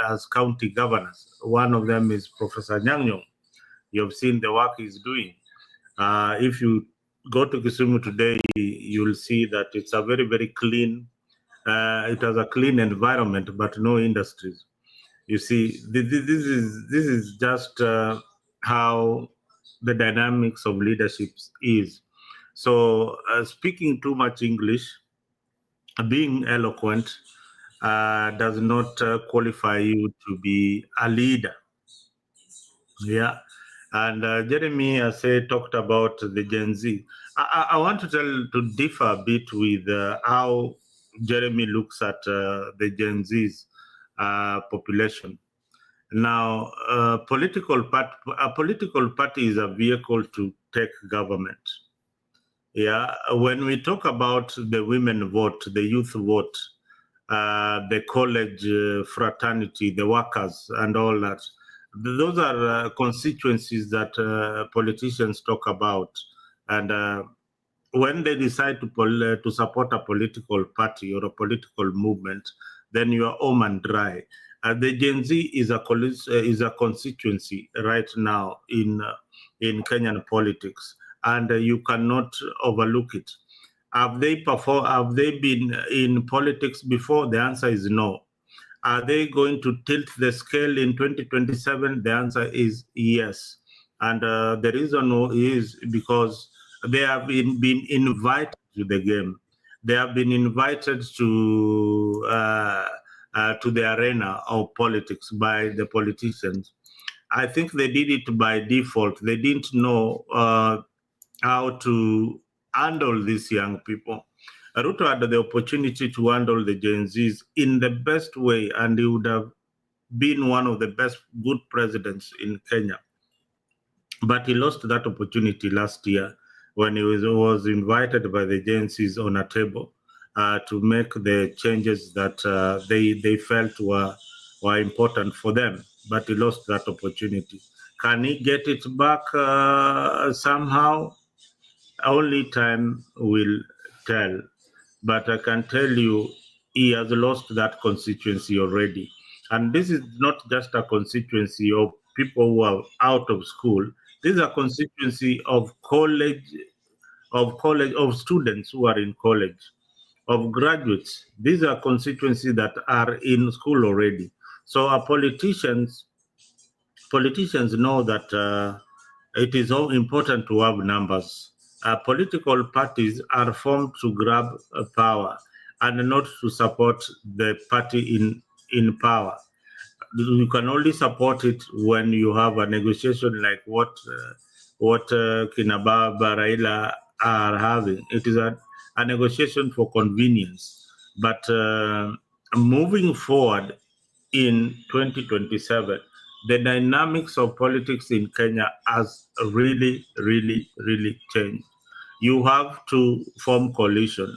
as county governors. One of them is Professor Nyang'nyong. You have seen the work he's doing. If you go to Kisumu today, you'll see that it's a very, very clean. It has a clean environment, but no industries. You see, this is just how the dynamics of leadership is. So speaking too much English, being eloquent, does not qualify you to be a leader. Yeah. And Jeremy has talked about the Gen Z. I want to differ a bit with how Jeremy looks at the Gen Z's population. Now, a political party is a vehicle to take government. Yeah, when we talk about the women vote, the youth vote, the college fraternity, the workers, and all that, those are constituencies that politicians talk about. And when they decide to support a political party or a political movement, then you are home and dry. The Gen Z is a constituency right now in Kenyan politics, and you cannot overlook it. Have they been in politics before? The answer is no. Are they going to tilt the scale in 2027? The answer is yes. And the reason is because they have been invited to the game. They have been invited to the arena of politics by the politicians. I think they did it by default. They didn't know how to handle these young people. Ruto had the opportunity to handle the Gen Zs in the best way, and he would have been one of the best good presidents in Kenya. But he lost that opportunity last year when he was invited by the Gen Zs on a table to make the changes that they felt were important for them. But he lost that opportunity. Can he get it back somehow? Only time will tell. But I can tell you, he has lost that constituency already. And this is not just a constituency of people who are out of school. This is a constituency of of students who are in college, of graduates. These are constituencies that are in school already. So our politicians know that it is all important to have numbers. Political parties are formed to grab power and not to support the party in power. You can only support it when you have a negotiation like what Kinababa Raila are having. It is a negotiation for convenience. But moving forward in 2027, the dynamics of politics in Kenya has really, really, really changed. You have to form coalition.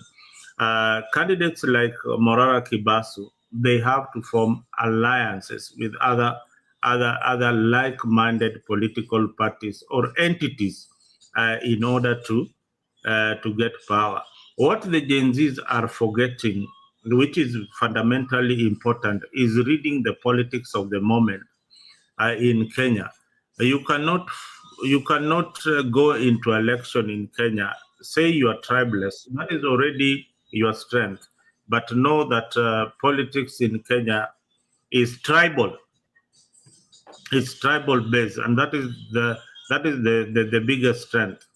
Candidates like Morara Kibasu, they have to form alliances with other like-minded political parties or entities in order to get power. What the Gen Zs are forgetting, which is fundamentally important, is reading the politics of the moment in Kenya. You cannot go into election in Kenya, say you are tribeless. That is already your strength. But know that politics in Kenya is tribal. It's tribal based, and that is the biggest strength.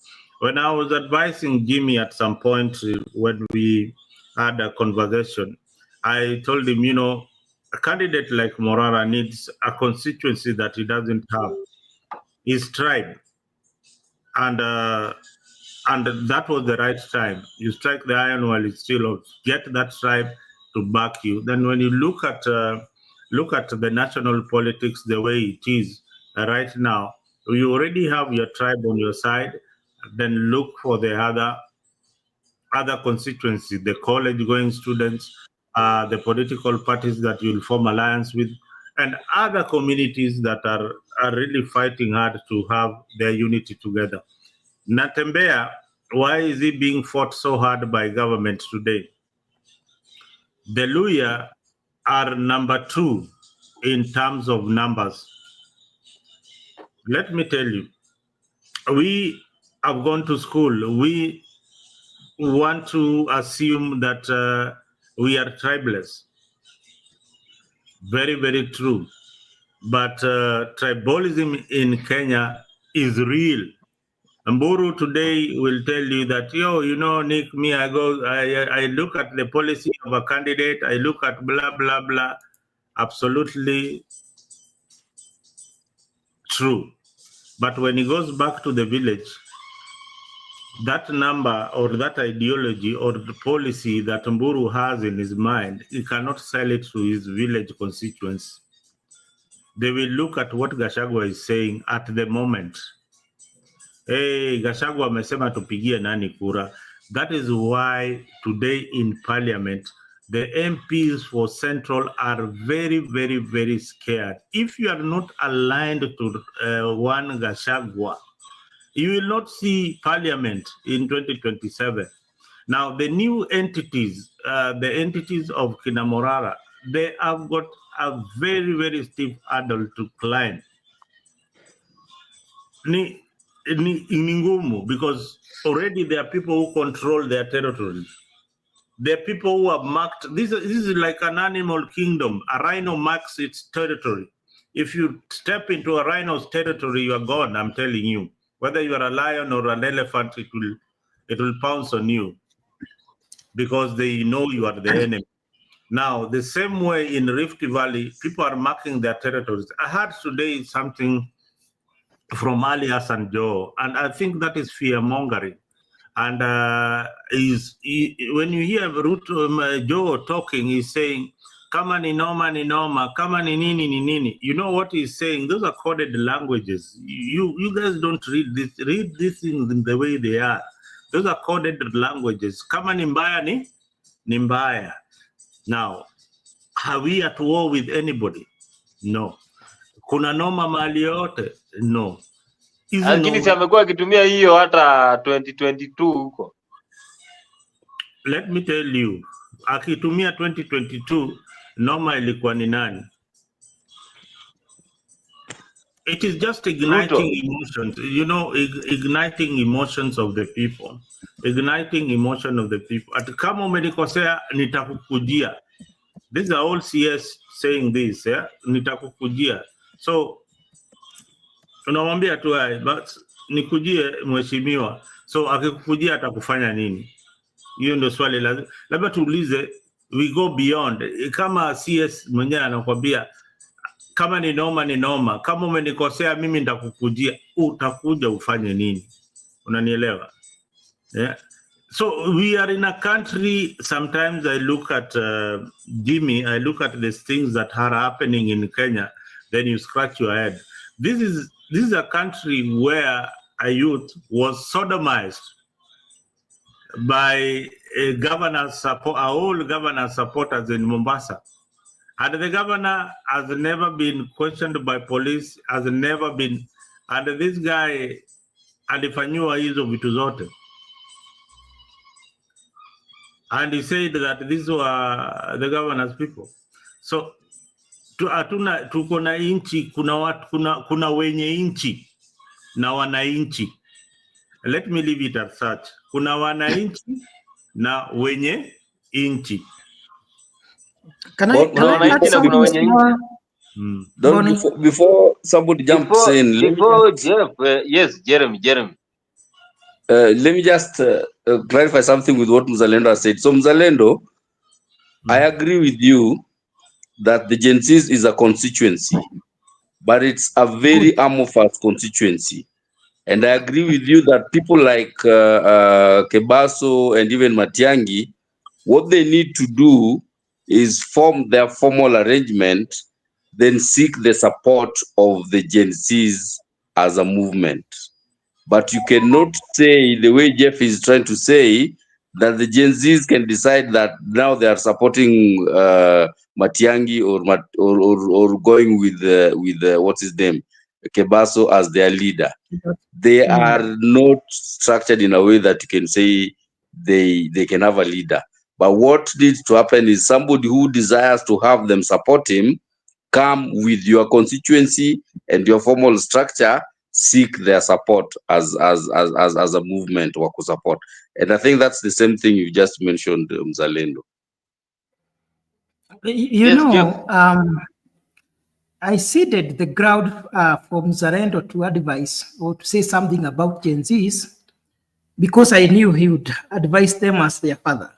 When I was advising Jimmy at some point when we had a conversation, I told him, a candidate like Morara needs a constituency that he doesn't have. His tribe, and that was the right time. You strike the iron while it's still hot. Get that tribe to back you. Then when you look at the national politics the way it is right now, you already have your tribe on your side. Then look for the other constituency, the college-going students, the political parties that you'll form alliance with, and other communities that are really fighting hard to have their unity together. Natembeya, why is he being fought so hard by government today? The Luhya are number 2 in terms of numbers. Let me tell you, we have gone to school. We want to assume that we are tribeless. Very, very true. But tribalism in Kenya is real. Mburu today will tell you that, Nick, me, I look at the policy of a candidate, I look at blah, blah, blah. Absolutely true. But when he goes back to the village, that number or that ideology or the policy that Mburu has in his mind, he cannot sell it to his village constituents. They will look at what Gachagua is saying at the moment. Hey, Gachagua amesema tupigie nani kura. That is why today in parliament, the MPs for Central are very, very, very scared. If you are not aligned to one Gachagua, you will not see parliament in 2027. Now, the new entities, the entities of Kinamorara, they have got a very, very steep hurdle to climb. Because already there are people who control their territories. There are people who have marked, this is like an animal kingdom. A rhino marks its territory. If you step into a rhino's territory, you are gone, I'm telling you. Whether you are a lion or an elephant, it will pounce on you because they know you are the enemy. Now, the same way in Rift Valley, people are marking their territories. I heard today something from Ali Hassan Joe, and I think that is fear-mongering. And when you hear Ruto, Joe talking, he's saying, kama ni noma, kama ni nini. You know what he's saying? Those are coded languages. You guys don't read this. Read this in the way they are. Those are coded languages. Kama ni mbaya ni mbaya. Now, are we at war with anybody? No. Kuna noma mahali yote? No. Lakini si amekuwa akitumia hiyo hata 2022 huko. Let me tell you, akitumia 2022 noma ilikuwa ni nani? It is just igniting emotions, you know, igniting emotions of the people, igniting emotion of the people. At kama umenikosea nitakukujia. These are all CS saying this, yeah? Nitakukujia. So tunamwambia tu but nikujie mheshimiwa. So akikukujia atakufanya nini? Hiyo ndio swali labda tuulize, we go beyond. Kama CS mwenyewe anakuambia kama ni noma ni noma, kama umenikosea mimi nitakukujia, utakuja ufanye nini? Unanielewa? Yeah. So we are in a country, sometimes I look at Jimmy, I look at the things that are happening in Kenya, then you scratch your head. This is a country where a youth was sodomized by a all governor supporters in Mombasa. And the governor has never been questioned by police, has never been, and this guy alifanyiwa hizo vitu zote. And he said that these were the governor's people. So tuko na inchi, kuna wenye inchi na wananchi. Let me leave it as such. Kuna wananchi na wenye inchi. Can I add something more? Before somebody jumps in. Before Jeff, yes, Jeremy. Let me just clarify something with what Mzalendo said. So Mzalendo, I agree with you that the Gen Zs is a constituency, but it's a very amorphous constituency. And I agree with you that people like Kebaso and even Matiang'i, what they need to do is form their formal arrangement, then seek the support of the Gen Zs as a movement. But you cannot say, the way Jeff is trying to say, that the Gen Zs can decide that now they are supporting Matiang'i or going with what's his name, Kebaso as their leader. They are not structured in a way that you can say they can have a leader. But what needs to happen is somebody who desires to have them support him, come with your constituency and your formal structure, seek their support as a movement or support. And I think that's the same thing you just mentioned, Mzalendo. I seeded the ground for Mzalendo to advise or to say something about Gen Zs because I knew he would advise them as their father.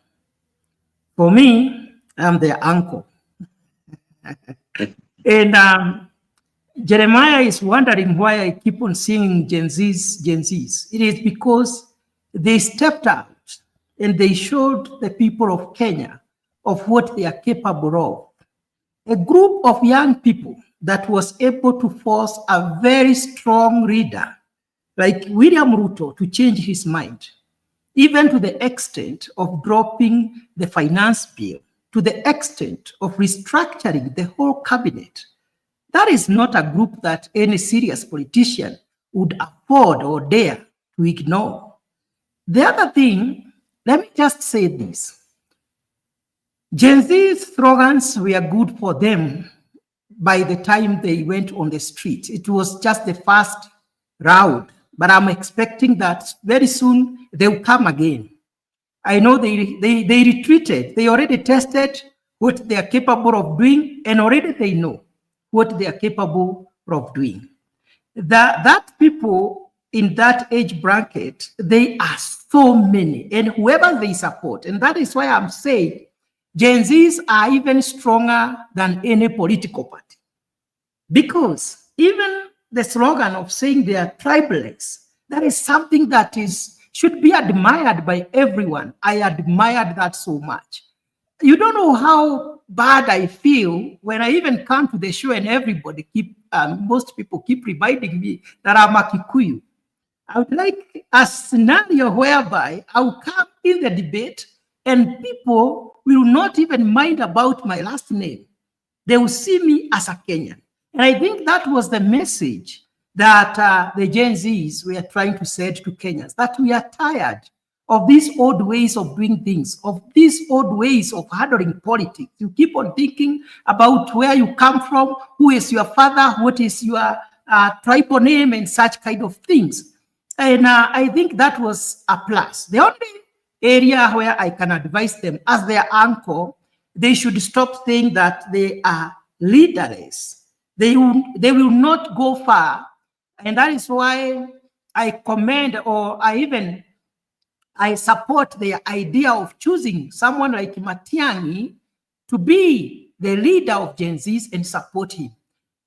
For me, I'm their uncle. And Jeremiah is wondering why I keep on singing Gen Zs. It is because they stepped out and they showed the people of Kenya of what they are capable of. A group of young people that was able to force a very strong leader like William Ruto to change his mind, even to the extent of dropping the finance bill, to the extent of restructuring the whole cabinet. That is not a group that any serious politician would afford or dare to ignore. The other thing, let me just say this. Gen Z's slogans were good for them by the time they went on the street. It was just the first round, but I'm expecting that very soon they will come again. I know they retreated. They already tested what they are capable of doing, and already they know what they are capable of doing. That people in that age bracket, they are so many, and whoever they support, and that is why I'm saying Gen Zs are even stronger than any political party. Because even the slogan of saying they are tribalists, that is something that should be admired by everyone. I admired that so much. You don't know how bad I feel when I even come to the show and everybody most people keep reminding me that I'm a Kikuyu. I would like a scenario whereby I will come in the debate and people will not even mind about my last name. They will see me as a Kenyan. And I think that was the message that the Gen Zs were trying to send to Kenyans, that we are tired of these old ways of doing things, of these old ways of handling politics. You keep on thinking about where you come from, who is your father, what is your tribal name and such kind of things. And I think that was a plus. The only area where I can advise them as their uncle, they should stop saying that they are leaderless. They will not go far. And that is why I commend, or I support the idea of choosing someone like Matiang'i to be the leader of Gen Zs and support him.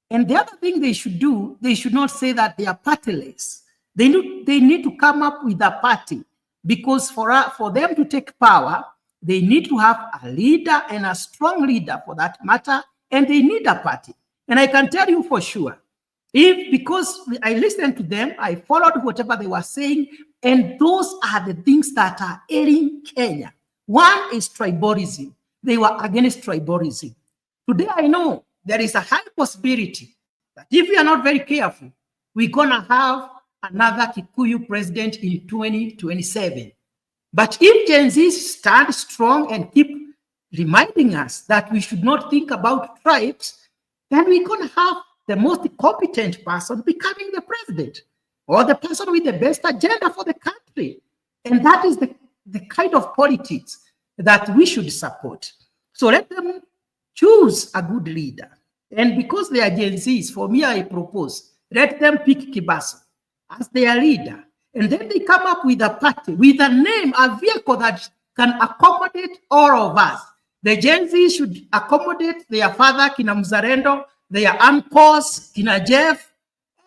And the other thing they should do, they should not say that they are partyless. They need to come up with a party, because for them to take power, they need to have a leader, and a strong leader for that matter, and they need a party. And I can tell you for sure, because I listened to them, I followed whatever they were saying, and those are the things that are ailing Kenya. One is tribalism. They were against tribalism. Today, I know there is a high possibility that if we are not very careful, we're going to have another Kikuyu president in 2027. But if Gen Zs stand strong and keep reminding us that we should not think about tribes, then we're going to have the most competent person becoming the president, or the person with the best agenda for the country. And that is the kind of politics that we should support. So let them choose a good leader. And because they are Gen Zs, for me, I propose, let them pick Kibaso as their leader. And then they come up with a party, with a name, a vehicle that can accommodate all of us. The Gen Z should accommodate their father, Kina Mzalendo, their uncles, Kina Jeff,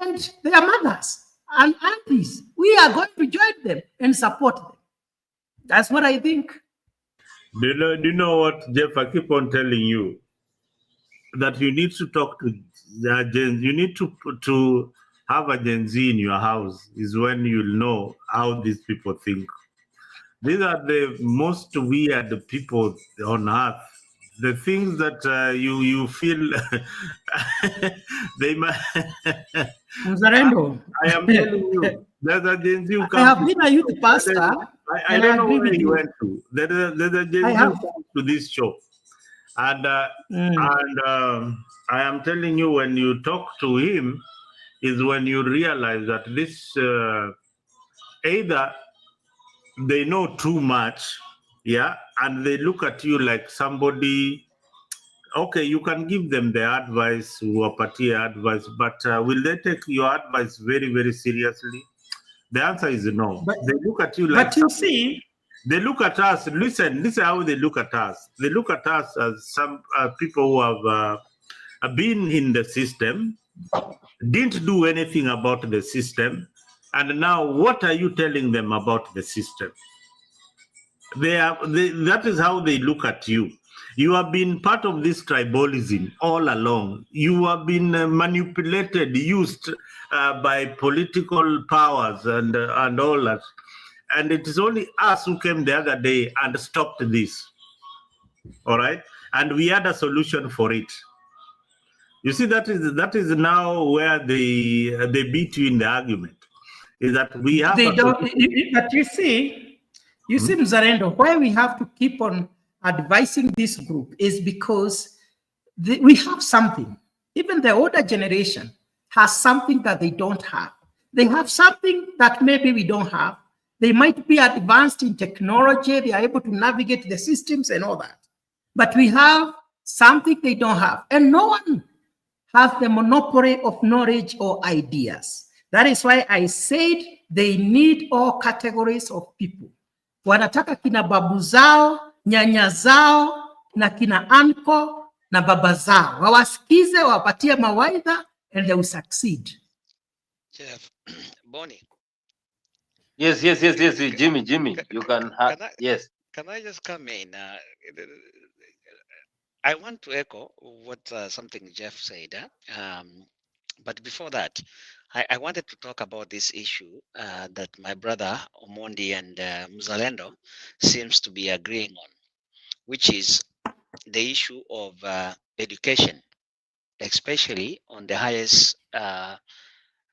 and their mothers and aunties. We are going to join them and support them. That's what I think. Do you know what, Jeff? I keep on telling you that you need to talk to the Gen. You need to have a Gen Z in your house. Is when you'll know how these people think. These are the most weird people on earth. The things that you feel they might. Mzalendo. I am telling you, there's a Gen Z who comes. I have been a youth pastor. I don't know where he went to. There's a Gen Z who comes to this show, and I am telling you, when you talk to him, is when you realize that this either they know too much, yeah, and they look at you like somebody. Okay, you can give them the advice, wapatie advice, but will they take your advice very, very seriously? The answer is no. But they look at you like. But you see, they look at us. Listen how they look at us. They look at us as some people who have been in the system, didn't do anything about the system, and now what are you telling them about the system? That is how they look at you. You have been part of this tribalism all along. You have been manipulated, used by political powers and all that. And it is only us who came the other day and stopped this. All right? And we had a solution for it. You see, that is now where they beat you in the argument. Is that we have they don't, but you see, Mzalendo, why we have to keep on advising this group is because we have something. Even the older generation has something that they don't have. They have something that maybe we don't have. They might be advanced in technology. They are able to navigate the systems and all that. But we have something they don't have. And no one has the monopoly of knowledge or ideas. That is why I said they need all categories of people. Wanataka kina babu zao, nyanya zao, na kina anko, na baba zao. Wawasikize, wapatie mawaidha, and they will succeed. Jeff, Bonnie. Yes, Jimmy, you can have, yes. Can I just come in? I want to echo what something Jeff said. But before that, I wanted to talk about this issue that my brother Omondi and Mzalendo seems to be agreeing on, which is the issue of education, especially on the highest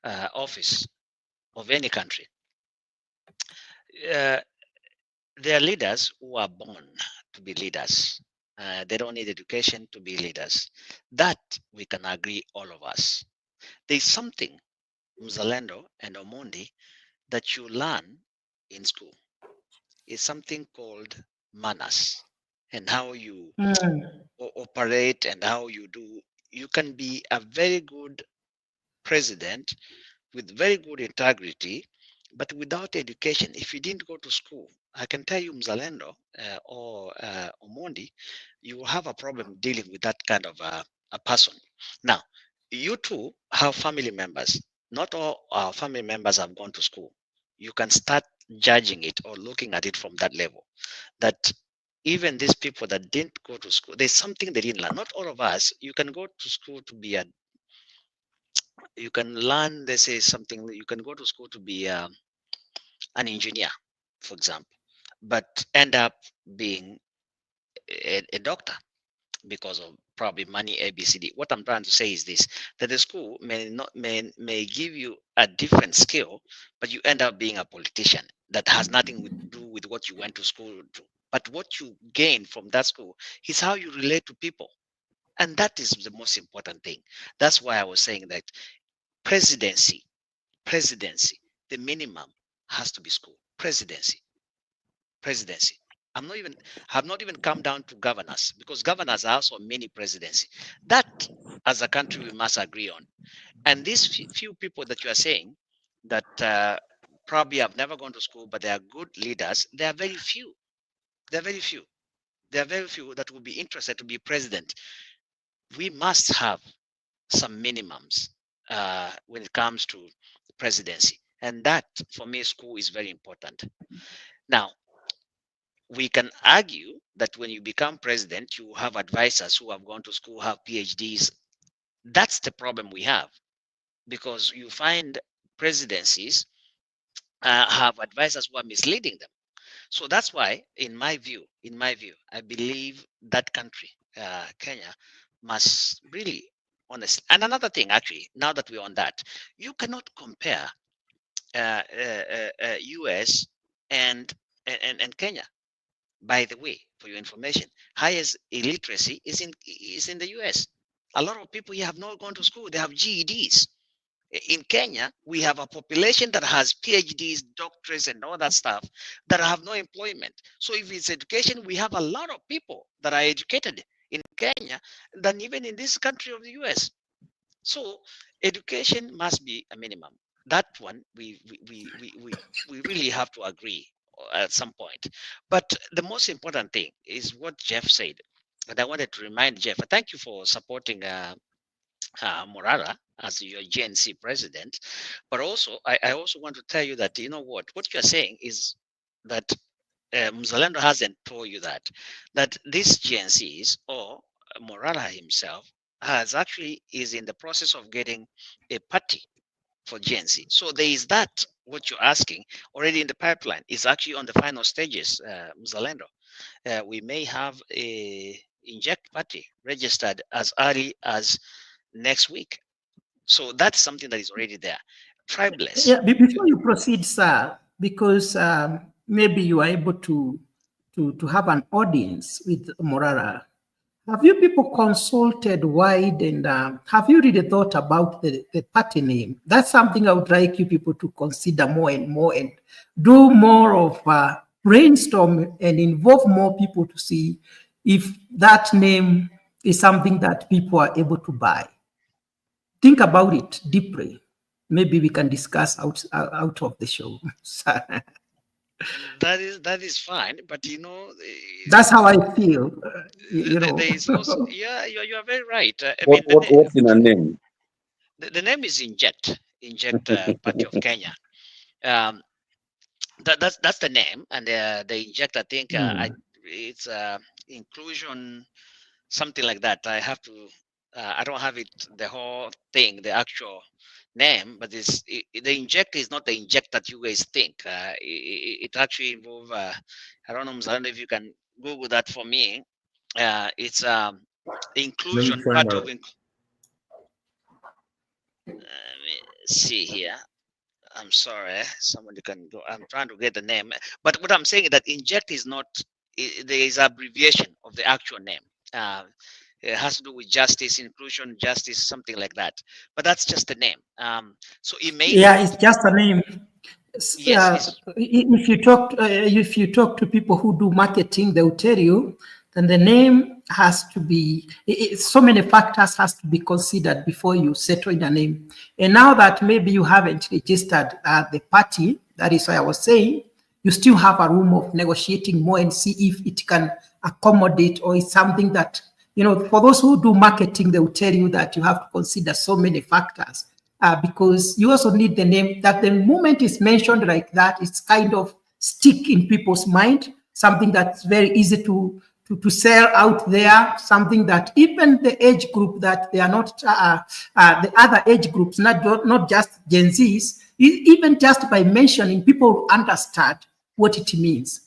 office of any country. There are leaders who are born to be leaders. They don't need education to be leaders. That we can agree, all of us. There's something, Mzalendo and Omondi, that you learn in school. It's something called manners and how you operate and how you do. You can be a very good president with very good integrity, but without education, if you didn't go to school, I can tell you, Mzalendo or Omondi, you will have a problem dealing with that kind of a person. Now, you too have family members. Not all our family members have gone to school. You can start judging it or looking at it from that level. That even these people that didn't go to school, there's something they didn't learn. Not all of us, you can go to school to be you can learn, they say something, you can go to school to be an engineer, for example, but end up being a doctor because of probably money, ABCD. What I'm trying to say is this, that the school may give you a different skill, but you end up being a politician that has nothing to do with what you went to school to. But what you gain from that school is how you relate to people. And that is the most important thing. That's why I was saying that presidency, the minimum has to be school. Presidency. Have not even come down to governors, because governors are also mini presidency. That, as a country, we must agree on. And these few people that you are saying that probably have never gone to school, but they are good leaders, they are very few. There are very few that will be interested to be president. We must have some minimums when it comes to the presidency. And that, for me, school is very important. Now, we can argue that when you become president, you have advisors who have gone to school, have PhDs. That's the problem we have, because you find presidencies have advisors who are misleading them. So that's why, in my view, I believe that country, Kenya, must really honest. And another thing, actually, now that we're on that, you cannot compare US and Kenya. By the way, for your information, highest illiteracy is in the US. A lot of people here have not gone to school; they have GEDs. In Kenya, we have a population that has PhDs, doctorates, and all that stuff that have no employment. So if it's education, we have a lot of people that are educated in Kenya than even in this country of the US. So education must be a minimum. That one we really have to agree at some point. But the most important thing is what Jeff said. And I wanted to remind Jeff, thank you for supporting Morara as your GNC president. But also, I also want to tell you that, you know what you're saying is that Mzalendo hasn't told you that these GNCs or Morara himself is in the process of getting a party for GNC. So there is that, what you're asking, already in the pipeline, is actually on the final stages, Mzalendo. We may have a inject party registered as early as next week. So that's something that is already there. Tribeless. Yeah, before you proceed, sir, because maybe you are able to have an audience with Morara. Have you people consulted wide, and have you really thought about the party name? That's something I would like you people to consider more and more, and do more of brainstorm and involve more people to see if that name is something that people are able to buy. Think about it deeply. Maybe we can discuss out of the show. That is fine, but that's how I feel. There is also, yeah, you are very right. What's in a name? The name is Inject Party of Kenya. That's the name, and the Inject, I think it's inclusion, something like that. I have to. I don't have it, the whole thing, the actual name, but the Inject is not the Inject that you guys think. It actually involves. I don't know, Mzalendo, if you can Google that for me. It's inclusion, part of. Let me see here. I'm sorry, somebody can go. I'm trying to get the name, but what I'm saying is that Inject is not. There is abbreviation of the actual name. It has to do with justice, inclusion, justice, something like that. But that's just the name. So it may it's just a name. Yes, If you talk to people who do marketing, they will tell you then the name has to be, so many factors has to be considered before you settle in a name. And now that maybe you haven't registered the party, that is why I was saying, you still have a room of negotiating more and see if it can accommodate, or it's something that, for those who do marketing, they will tell you that you have to consider so many factors. Because you also need the name, that the moment it's mentioned like that, it's kind of stick in people's mind, something that's very easy to sell out there, something that even the age group that they are not, the other age groups, not just Gen Zs, even just by mentioning, people understand what it means.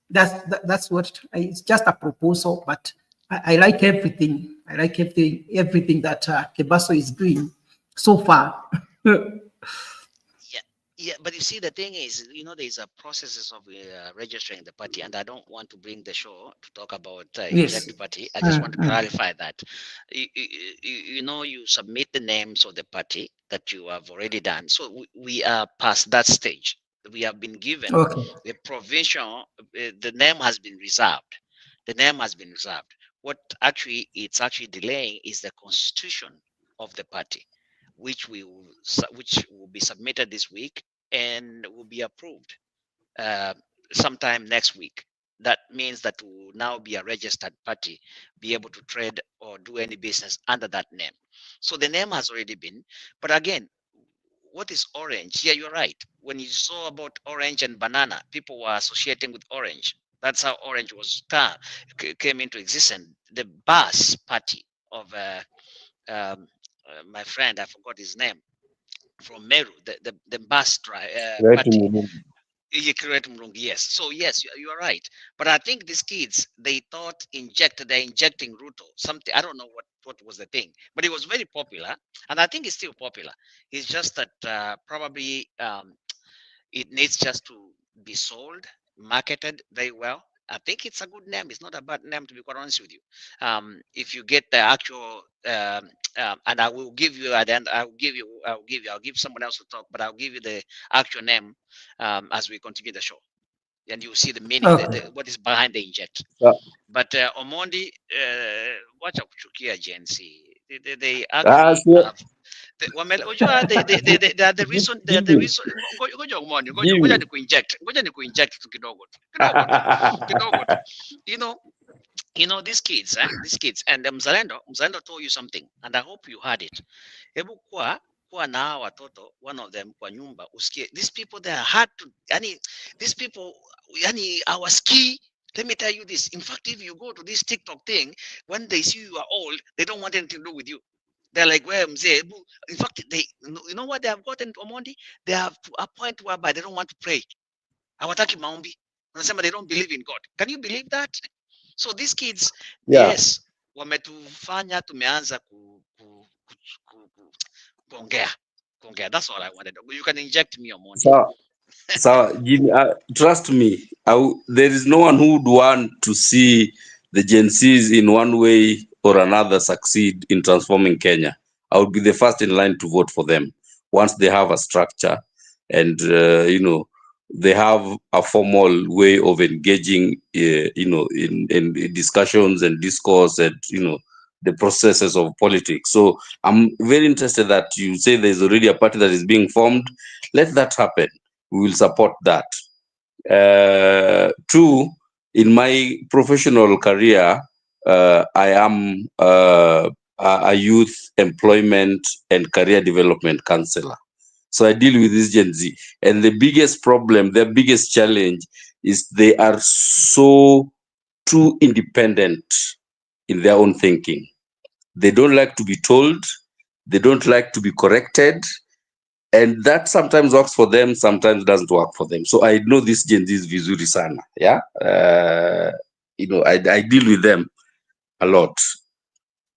That's what, it's just a proposal, but I like everything. I like everything that Kebaso is doing so far. Yeah, but you see, the thing is, there's a processes of registering the party, and I don't want to bring the show to talk about inject party. I just want to clarify that. You submit the names of the party that you have already done. So we are past that stage. We have been given the provincial. The name has been reserved. The name has been reserved. What it's actually delaying is the constitution of the party, which will be submitted this week and will be approved sometime next week. That means that will now be a registered party, be able to trade or do any business under that name. So the name has already been, but again, what is orange? Yeah, you're right. When you saw about orange and banana, people were associating with orange. That's how orange came into existence. The bus party of my friend, I forgot his name, from Meru, the bus party. Yes. So yes, you are right. But I think these kids, they thought they're injecting Ruto. Something, I don't know what was the thing, but it was very popular, and I think it's still popular. It's just that probably it needs just to be sold, marketed very well. I think it's a good name. It's not a bad name, to be quite honest with you. If you get the actual, and I will give you at the end, I'll give someone else to talk, but I'll give you the actual name as we continue the show, and you'll see the meaning, what is behind the inject. But Omondi, watch out, Chukia Gen Z. They actually have. The reason ngoja ni kuinject tu kidogo these kids and Mzalendo told you something, and I hope you heard it. Hebu kuwa na watoto, one of them kwa nyumba, usikie these people, they are hard to, these people our ski. Let me tell you this. In fact, if you go to this TikTok thing, when they see you are old, they don't want anything to do with you. They're like, well, Mzee. In fact, you know what they have gotten to Omondi? They have to a point whereby they don't want to pray. Hawataki maombi. Wanasema they don't believe in God. Can you believe that? So these kids, yes, wametufanya tumeanza kuongea. That's all I wanted. You can inject me, Omondi. So Jimmy, trust me, there is no one who would want to see the Gen Zs in one way or another succeed in transforming Kenya. I would be the first in line to vote for them once they have a structure and they have a formal way of engaging in discussions and discourse and the processes of politics. So I'm very interested that you say there's already a party that is being formed. Let that happen. We will support that. Two, in my professional career, I am a youth employment and career development counselor. So I deal with this Gen Z. And the biggest problem, their biggest challenge is they are so too independent in their own thinking. They don't like to be told. They don't like to be corrected. And that sometimes works for them, sometimes doesn't work for them. So I know this Gen Z is vizuri sana. Yeah. I deal with them a lot.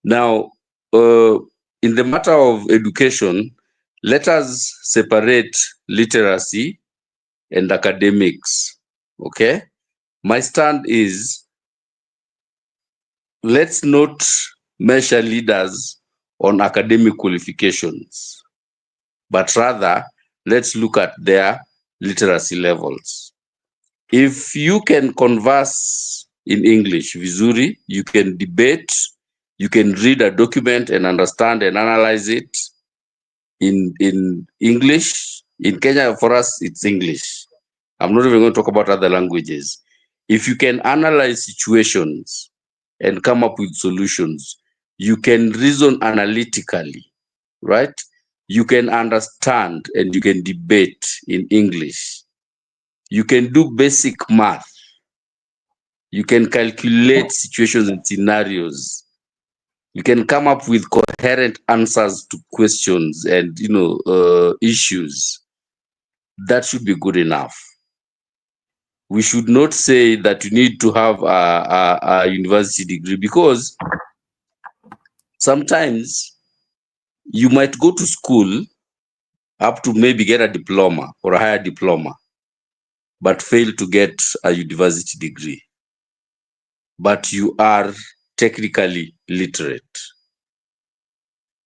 Now, in the matter of education, let us separate literacy and academics. Okay. My stand is, let's not measure leaders on academic qualifications, but rather let's look at their literacy levels. If you can converse in English, vizuri, you can debate, you can read a document and understand and analyze it in English. In Kenya, for us, it's English. I'm not even going to talk about other languages. If you can analyze situations and come up with solutions, you can reason analytically, right? You can understand and you can debate in English. You can do basic math. You can calculate situations and scenarios. You can come up with coherent answers to questions and issues. That should be good enough. We should not say that you need to have a university degree, because sometimes you might go to school up to maybe get a diploma or a higher diploma, but fail to get a university degree. But you are technically literate.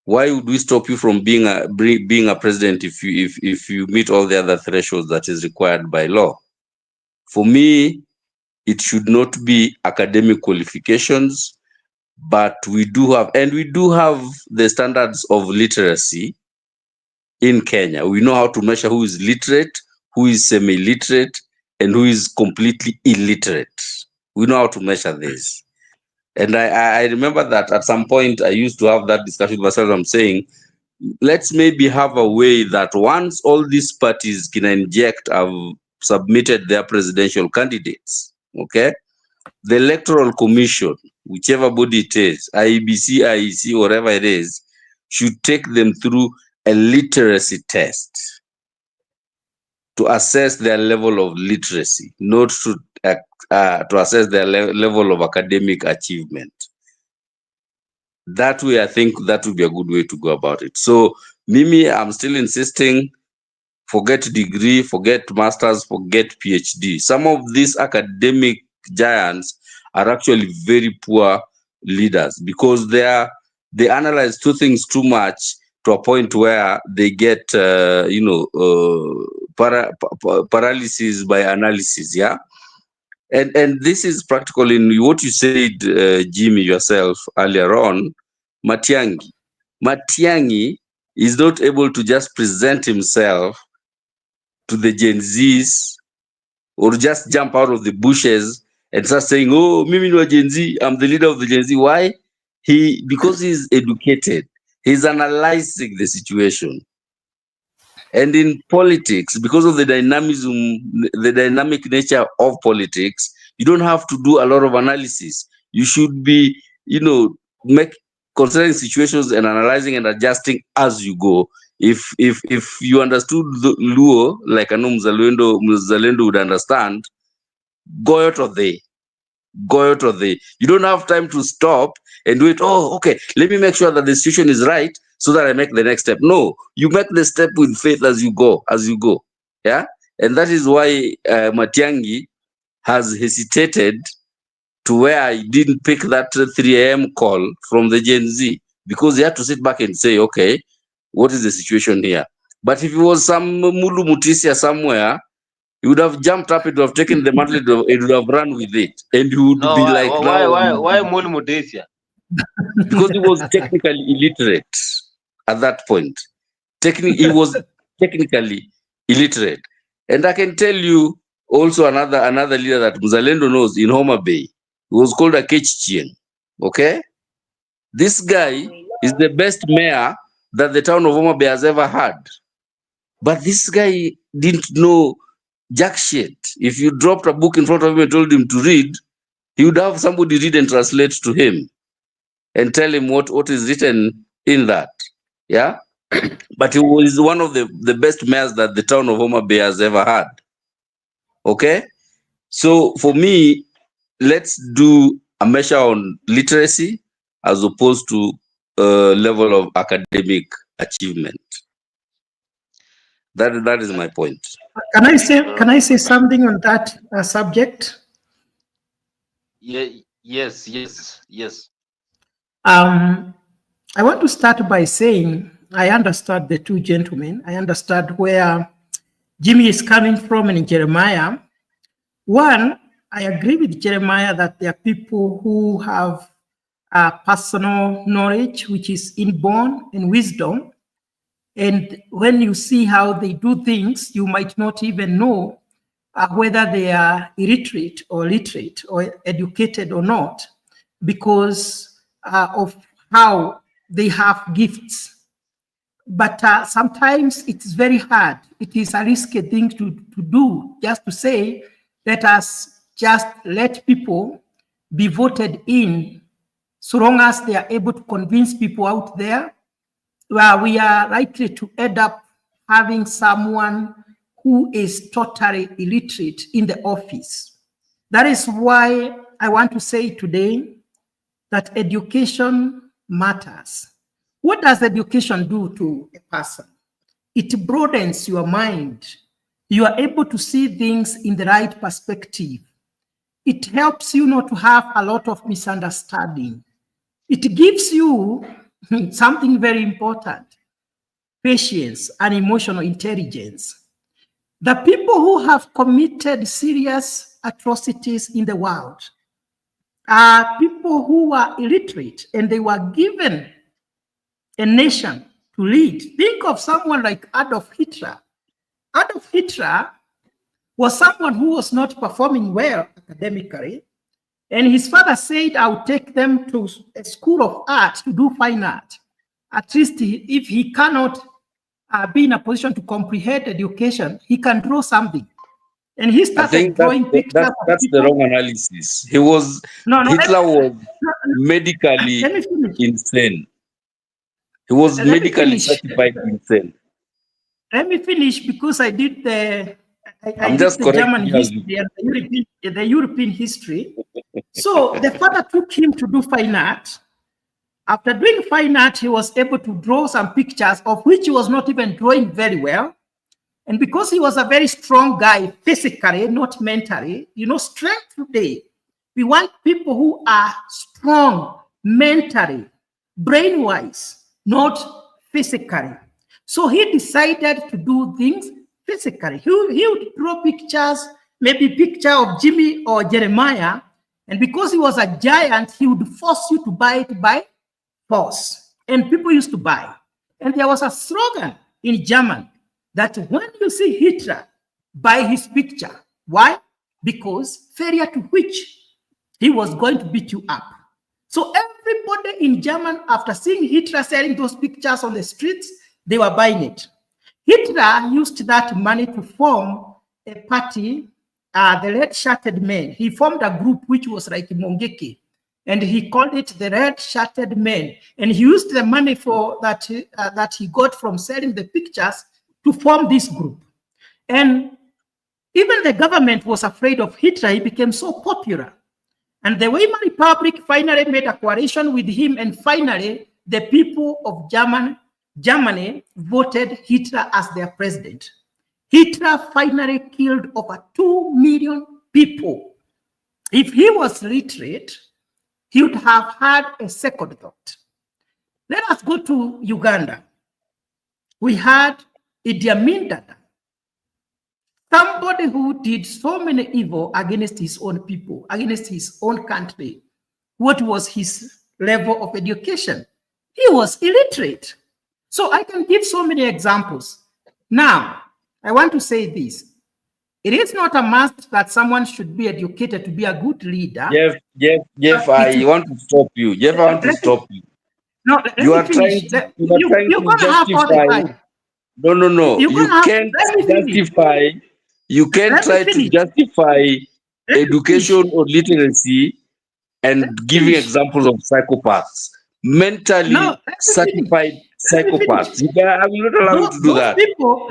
Why would we stop you from being a president if you meet all the other thresholds that is required by law? For me, it should not be academic qualifications, but we do have the standards of literacy in Kenya. We know how to measure who is literate, who is semi-literate, and who is completely illiterate. We know how to measure this. And I remember that at some point I used to have that discussion with myself. I'm saying, let's maybe have a way that once all these parties can inject have submitted their presidential candidates, okay, the Electoral Commission, whichever body it is, IEBC, IEC, whatever it is, should take them through a literacy test to assess their level of literacy, not to assess their level of academic achievement. That way, I think that would be a good way to go about it. So, Mimi, I'm still insisting, forget degree, forget masters, forget PhD. Some of these academic giants are actually very poor leaders, because they analyze two things too much to a point where they get paralysis by analysis. Yeah. And this is practical in what you said, Jimmy, yourself earlier on. Matiang'i is not able to just present himself to the Gen Zs or just jump out of the bushes and start saying, "Oh, Mimi no Gen Z, I'm the leader of the Gen Z." Why? Because he's educated. He's analyzing the situation. And in politics, because of the dynamic nature of politics, you don't have to do a lot of analysis. You should be, considering situations and analyzing and adjusting as you go. If you understood the Luo, like I know Mzalendo would understand, go out of there. You don't have time to stop and do it. Oh, okay, let me make sure that the situation is right so that I make the next step. No, you make the step with faith as you go. Yeah. And that is why Matiang'i has hesitated to where I didn't pick that 3 a.m. call from the Gen Z, because he had to sit back and say, okay, what is the situation here? But if it was some Mulu Mutisia somewhere, he would have jumped up, it would have taken the mantle, it would have run with it. And he would be like, why Mulu Mutisia? Because he was technically illiterate at that point. He was technically illiterate. And I can tell you also another leader that Mzalendo knows in Homa Bay. He was called a Kechchien. Okay? This guy is the best mayor that the town of Homa Bay has ever had. But this guy didn't know jack shit. If you dropped a book in front of him and told him to read, he would have somebody read and translate to him and tell him what is written in that. Yeah? But he was one of the best mayors that the town of Homa Bay has ever had. Okay? So for me, let's do a measure on literacy as opposed to level of academic achievement. That is my point. Can I say something on that subject? Yeah. Yes. I want to start by saying I understand the two gentlemen. I understand where Jimmy is coming from and Jeremiah. One, I agree with Jeremiah that there are people who have personal knowledge, which is inborn, and wisdom. And when you see how they do things, you might not even know whether they are illiterate or literate or educated or not, because of how they have gifts. But sometimes it's very hard. It is a risky thing to do, just to say, let us just let people be voted in, so long as they are able to convince people out there, where we are likely to end up having someone who is totally illiterate in the office. That is why I want to say today that education matters. What does education do to a person? It broadens your mind. You are able to see things in the right perspective. It helps you not to have a lot of misunderstanding. It gives you something very important: patience and emotional intelligence. The people who have committed serious atrocities in the world are people who were illiterate and they were given a nation to lead. Think of someone like Adolf Hitler. Adolf Hitler was someone who was not performing well academically, and his father said, "I'll take them to a school of art to do fine art. At least if he cannot be in a position to comprehend education, he can draw something." And he started drawing pictures. That's the wrong analysis. Hitler was medically insane. He was medically certified insane. Let me finish, because I did the German history and the European history. So the father took him to do fine art. After doing fine art, he was able to draw some pictures, of which he was not even drawing very well. And because he was a very strong guy, physically, not mentally, strength today, we want people who are strong mentally, brain-wise, not physically. So he decided to do things physically. He would draw pictures, maybe picture of Jimmy or Jeremiah, and because he was a giant, he would force you to buy it by force. And people used to buy. And there was a slogan in German that when you see Hitler, buy his picture. Why? Because failure to which he was going to beat you up. So everybody in Germany, after seeing Hitler selling those pictures on the streets, they were buying it. Hitler used that money to form a party, the Red Shirted Men. He formed a group which was like Mongeki, and he called it the Red Shirted Men. And he used the money for that he got from selling the pictures to form this group. And even the government was afraid of Hitler. He became so popular. And the Weimar Republic finally made a coalition with him, and finally the people of Germany voted Hitler as their president. Hitler finally killed over 2 million people. If he was literate, he would have had a second thought. Let us go to Uganda. We had Idi Amin Dada, somebody who did so many evil against his own people, against his own country. What was his level of education? He was illiterate. So I can give so many examples. Now, I want to say this. It is not a must that someone should be educated to be a good leader. Jeff, I want to stop you. Jeff, I want to stop you. No, you are trying to justify. No. You can't justify. You can't try to justify education or literacy and giving examples of psychopaths, mentally certified psychopaths. I will not allow you to do that. People,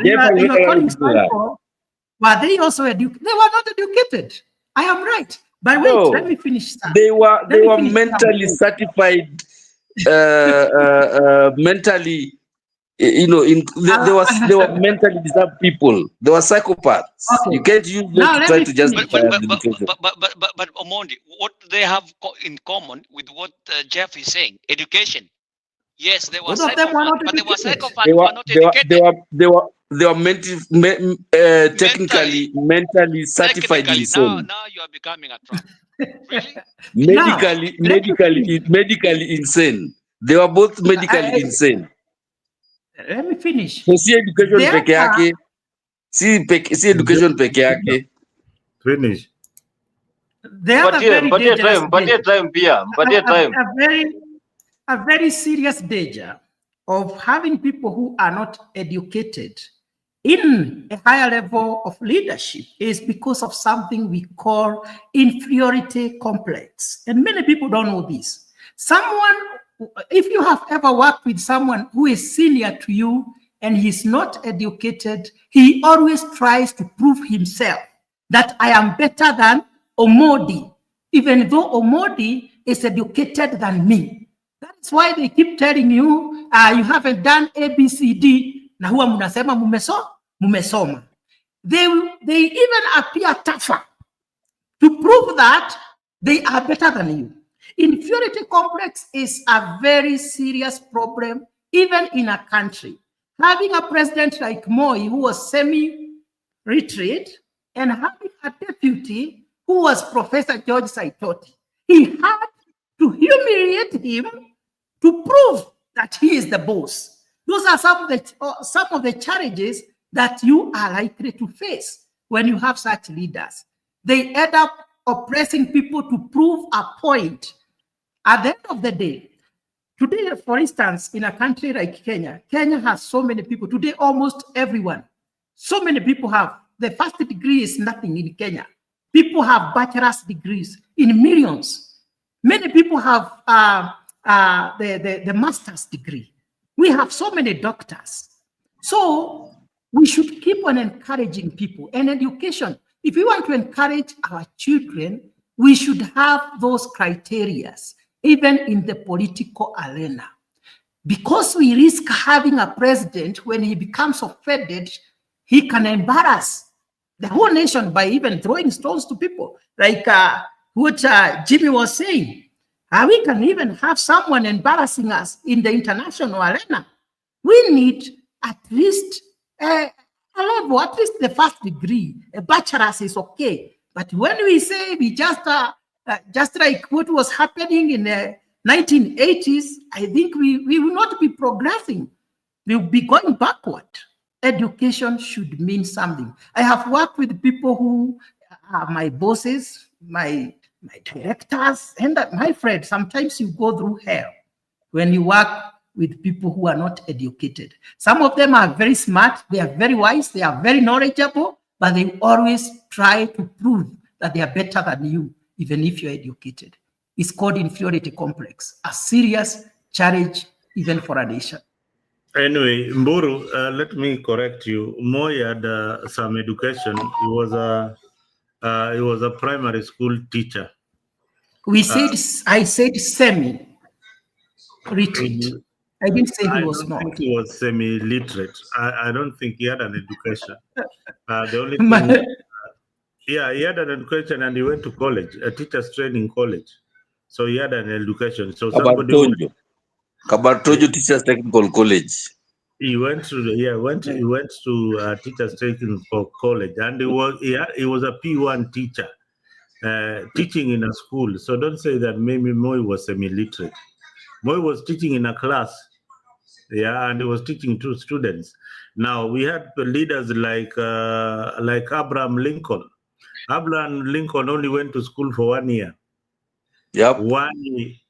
were they also educated? They were not educated. I am right. But wait, let me finish that. They were mentally certified, mentally There were mentally disturbed people. There were psychopaths. Okay. You can't use them to try to justify education. But Omondi, what they have in common with what Jeff is saying, education. Yes, they were psychopaths, but they were psychopaths who are not educated. They were technically, mentally certified insane. Now you are becoming a Trump. Really? Medically insane. They were both medically insane. Let me finish. So see education peke yake. See education peke yake. Finish. They have a very serious danger of having people who are not educated in a higher level of leadership is because of something we call inferiority complex. And many people don't know this. If you have ever worked with someone who is senior to you and he's not educated, he always tries to prove himself that I am better than Omodi, even though Omodi is educated than me. That's why they keep telling you, you haven't done ABCD, na huwa munasema mumesoma. They even appear tougher to prove that they are better than you. Inferiority complex is a very serious problem, even in a country. Having a president like Moi, who was semi-literate, and having a deputy who was Professor George Saitoti, he had to humiliate him to prove that he is the boss. Those are some of the challenges that you are likely to face when you have such leaders. They end up oppressing people to prove a point. At the end of the day, today, for instance, in a country like Kenya, Kenya has so many people. Today, almost everyone, so many people have. The first degree is nothing in Kenya. People have bachelor's degrees in millions. Many people have the master's degree. We have so many doctors. So we should keep on encouraging people. And education, if we want to encourage our children, we should have those criteria, even in the political arena. Because we risk having a president, when he becomes offended, he can embarrass the whole nation by even throwing stones to people. Like what Jimmy was saying. We can even have someone embarrassing us in the international arena. We need at least a level, at least the first degree. A bachelor's is okay. But when we say we just like what was happening in the 1980s, I think we will not be progressing. We will be going backward. Education should mean something. I have worked with people who are my bosses, my directors, and my friends. Sometimes you go through hell when you work with people who are not educated. Some of them are very smart, they are very wise, they are very knowledgeable, but they always try to prove that they are better than you, even if you're educated. It's called inferiority complex, a serious challenge even for a nation. Anyway, Mburu, let me correct you. Moi had some education. He was a primary school teacher. I said semi-literate. I didn't say he was not. I don't think he was semi-literate. I don't think he had an education. The only thing, he had an education and he went to college, a teacher's training college. So he had an education. So Kabartonjo Teachers Technical College. He went to teachers training college, and he was a P1 teacher, teaching in a school. So don't say that maybe Moi was semi-literate. Moi was teaching in a class, and he was teaching to students. Now we had leaders like Abraham Lincoln. Abraham Lincoln only went to school for 1 year. Yep.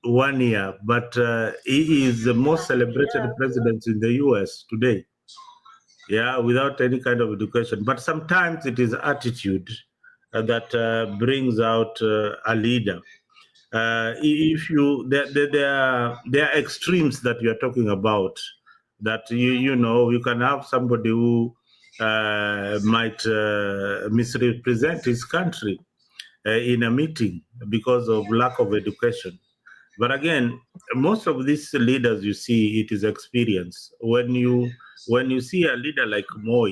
1 year, but he is the most celebrated president in the US today. Without any kind of education. But sometimes it is attitude that brings out a leader. If there are extremes that you are talking about, that you can have somebody who might misrepresent his country in a meeting because of lack of education. But again, most of these leaders, you see, it is experience. When you see a leader like Moi,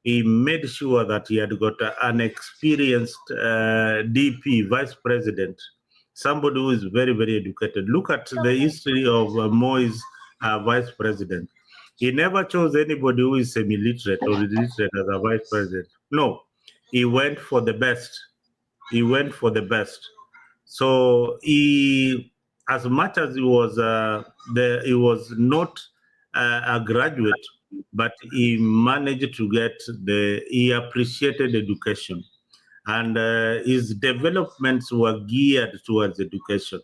he made sure that he had got an experienced DP, vice president, somebody who is very, very educated. Look at the history of Moi's vice president. He never chose anybody who is semi-literate or illiterate as a vice president. No, he went for the best. He went for the best. So he, as much as he was not a graduate, but he managed to get he appreciated education, and his developments were geared towards education.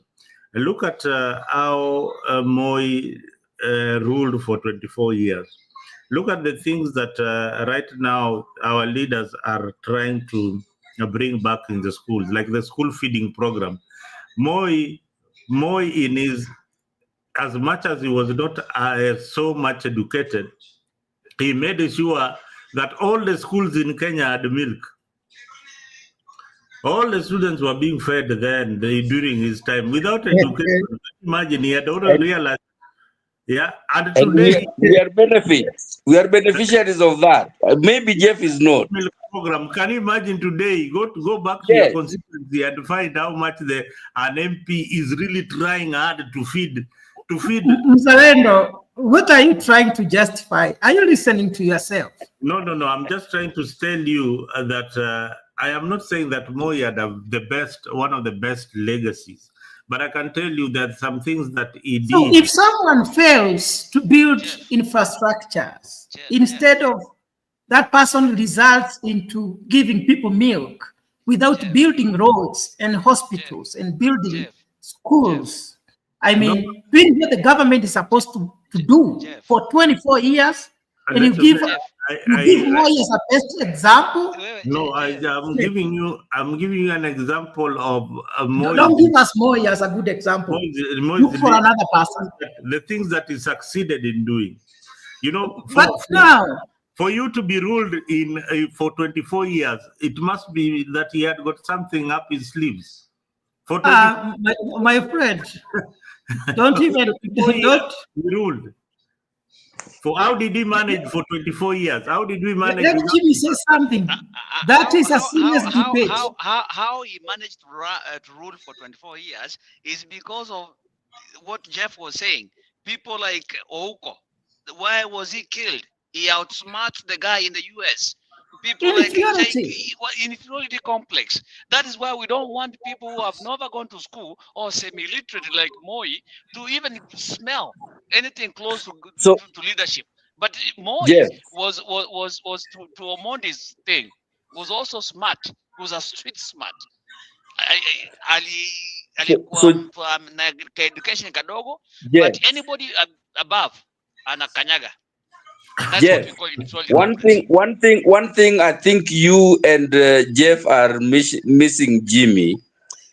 Look at how Moi ruled for 24 years. Look at the things that right now our leaders are trying to bring back in the schools, like the school feeding program. Moi in his, as much as he was not so much educated, he made sure that all the schools in Kenya had milk. All the students were being fed then during his time without education. Imagine, he had already realized. Yeah, and today we are beneficiaries of that. Maybe Jeff is not. Program. Can you imagine today? Go back to your constituency and find how much an MP is really trying hard to feed. Mzalendo, what are you trying to justify? Are you listening to yourself? No. I'm just trying to tell you that I am not saying that Moi had one of the best legacies. But I can tell you that some things that he did. So if someone fails to build infrastructures, instead of that person results into giving people milk without building roads and hospitals and building schools, I mean, doing what the government is supposed to do for 24 years, and you give Moi as a best example. No, I'm giving you an example of Moi. Don't give us Moi as a good example. Look for another person. The things that he succeeded in doing, for you to be ruled in for 24 years, it must be that he had got something up his sleeves. For my friend, don't ruled. For how did he manage for 24 years? How did we manage? Let Jimmy say something. That is a serious debate. How he managed to rule for 24 years is because of what Jeff was saying. People like Ouko, why was he killed? He outsmarted the guy in the US. People inferiority complex. That is why we don't want people who have never gone to school or semi-literate like Moi to even smell anything close to leadership. But Moi was to Omondi's thing, was also smart. He was a street smart. Education kadogo, but anybody above anakanyaga. Jeff, one thing I think you and Jeff are missing, Jimmy,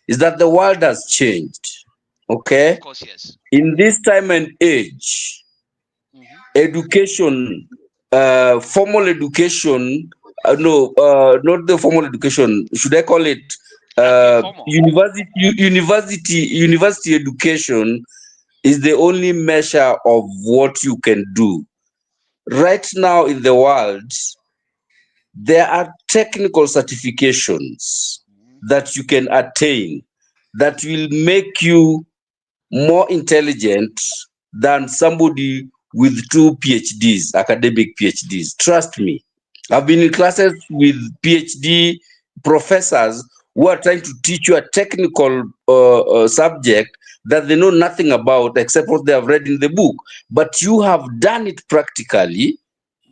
is that the world has changed. Okay? Of course, yes. In this time and age, education, formal education, not the formal education, should I call it university education is the only measure of what you can do. Right now in the world, there are technical certifications that you can attain that will make you more intelligent than somebody with 2 PhDs, academic PhDs. Trust me. I've been in classes with PhD professors who are trying to teach you a technical subject that they know nothing about except what they have read in the book. But you have done it practically,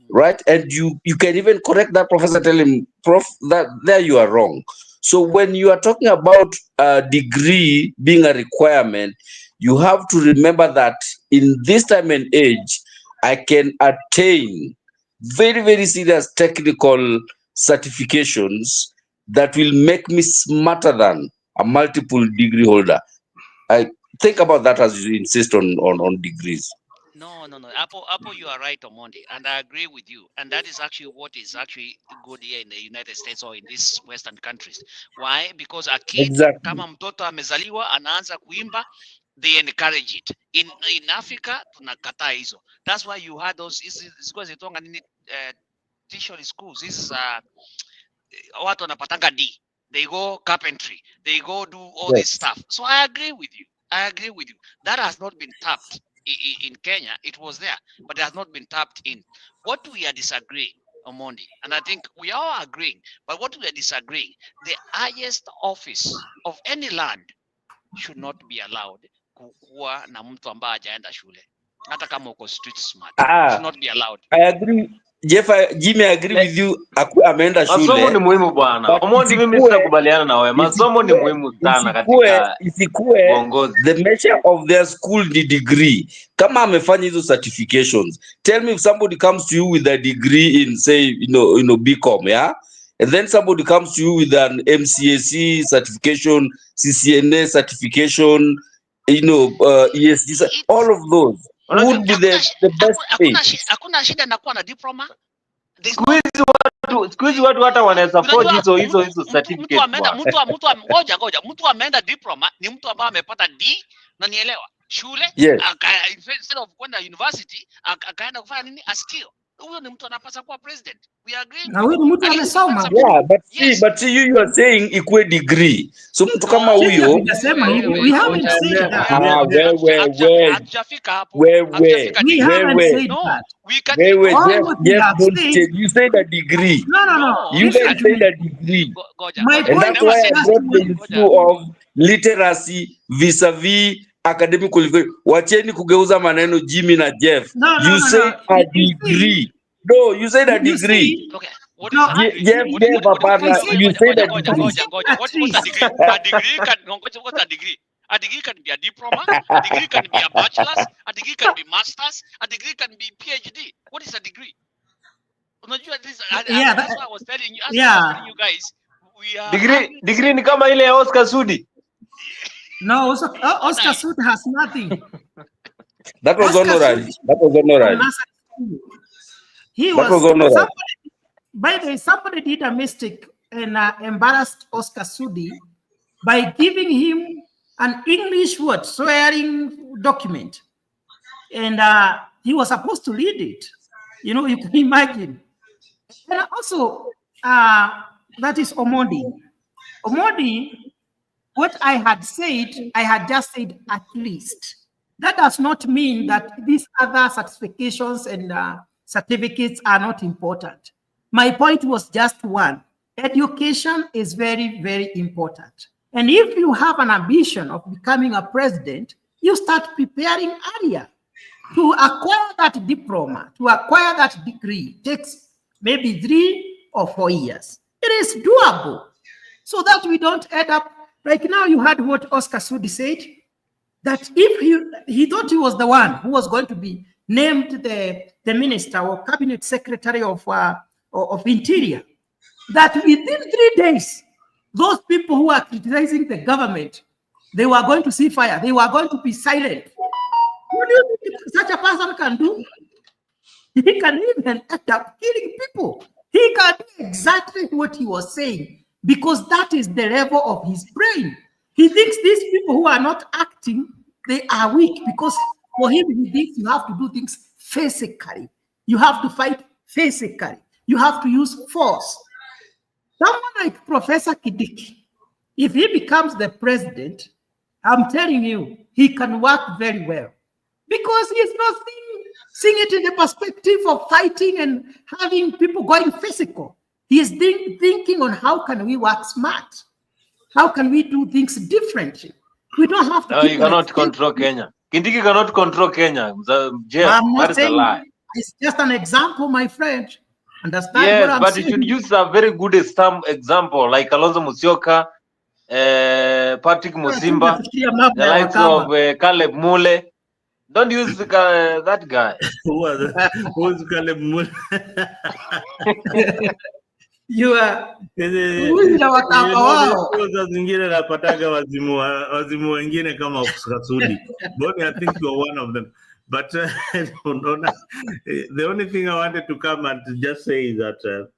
right? And you can even correct that professor, tell him, Prof, that there you are wrong. So when you are talking about a degree being a requirement, you have to remember that in this time and age, I can attain very, very serious technical certifications that will make me smarter than a multiple degree holder. I think about that as you insist on degrees. No. Apple, you are right, Omondi, and I agree with you. And that is actually what is actually good here in the United States or in these Western countries. Why? Because a kid, kama mtoto amezaliwa anaanza kuimba, they encourage it. In Africa, tunakataa hizo. That's why you had those tertiary schools. This is watu wanapatanga D. They go carpentry. They go do all this stuff. So I agree with you. That has not been tapped in Kenya. It was there, but it has not been tapped in. What we are disagreeing, Omondi, and I think we are all agreeing, but what we are disagreeing, the highest office of any land should not be allowed kuwa na mtu ambaye hajaenda shule. Hata kama uko street smart. Should not be allowed. I agree. Jeff, Jimmy, I agree with you. Ameenda shule. Masomo ni muhimu bwana. Omondi, mimi sitakubaliana na wewe. Masomo ni muhimu sana katika uongozi. The measure of their school ni degree. Kama amefanya hizo certifications. Tell me if somebody comes to you with a degree in, say, BCom, yeah? And then somebody comes to you with an MCAC certification, CCNA certification, ESG, all of those. Would be the best thing. Hakuna shida na kuwa na diploma. Siku hizi watu hata wanaweza forge hizo certificate. Mtu ameenda diploma ni mtu ambaye amepata D, na nielewa. Shule, instead of kwenda university, akaenda kufanya nini? A skill. Huyo ni mtu anapaswa kuwa president. We agree. Na huyo mtu amesoma. Yeah, but see you are saying equal degree. So mtu kama huyo, we haven't said that. Hatujafika hapo. We haven't said that. You said a degree. No. You guys said a degree. My point, and that's why I brought the issue of literacy vis-a-vis academic qualification. Wacheni kugeuza maneno Jimmy na Jeff. You said a degree. No, you said a degree. Okay. What is Jeff, you said a degree. What is a degree? What's a degree? A degree can be a diploma, a degree can be a bachelor's, a degree can be master's, a degree can be PhD. What is a degree? That's why I was telling you, you guys, we are degree ni kama ile ya Oscar Sudi. No, Oscar Sudi has nothing. That was honorary. He was by the way, somebody did a mistake and embarrassed Oscar Sudi by giving him an English word swearing document, and he was supposed to read it. You can imagine. And also, that is Omondi. What I had said, I had just said at least. That does not mean that these other certifications and certificates are not important. My point was just one. Education is very, very important. And if you have an ambition of becoming a president, you start preparing earlier. To acquire that diploma, to acquire that degree, takes maybe 3 or 4 years. It is doable. So that we don't end up, like now you heard what Oscar Sudi said, that if he thought he was the one who was going to be named the minister or cabinet secretary of interior, that within 3 days, those people who are criticizing the government, they were going to see fire. They were going to be silent. What do you think such a person can do? He can even end up killing people. He can do exactly what he was saying because that is the level of his brain. He thinks these people who are not acting, they are weak because for him, he thinks you have to do things physically. You have to fight physically. You have to use force. Someone like Professor Kindiki, if he becomes the president, I'm telling you, he can work very well because he's not seeing it in the perspective of fighting and having people going physical. He is thinking on how can we work smart? How can we do things differently? We don't have to. No, you cannot control Kenya. Kindiki cannot control Kenya. Jeff, I'm not that is a lie. It's just an example, my friend. Understand yes, what I'm but saying? you should use a very good example like Kalonzo Musyoka, Patrick Musimba, the likes of Caleb Mule. Don't use that guy. Who's Caleb Mule? You are zingine napataga wazimu wengine kama Kasudi. But I think you're one of them. But the only thing I wanted to come and just say is that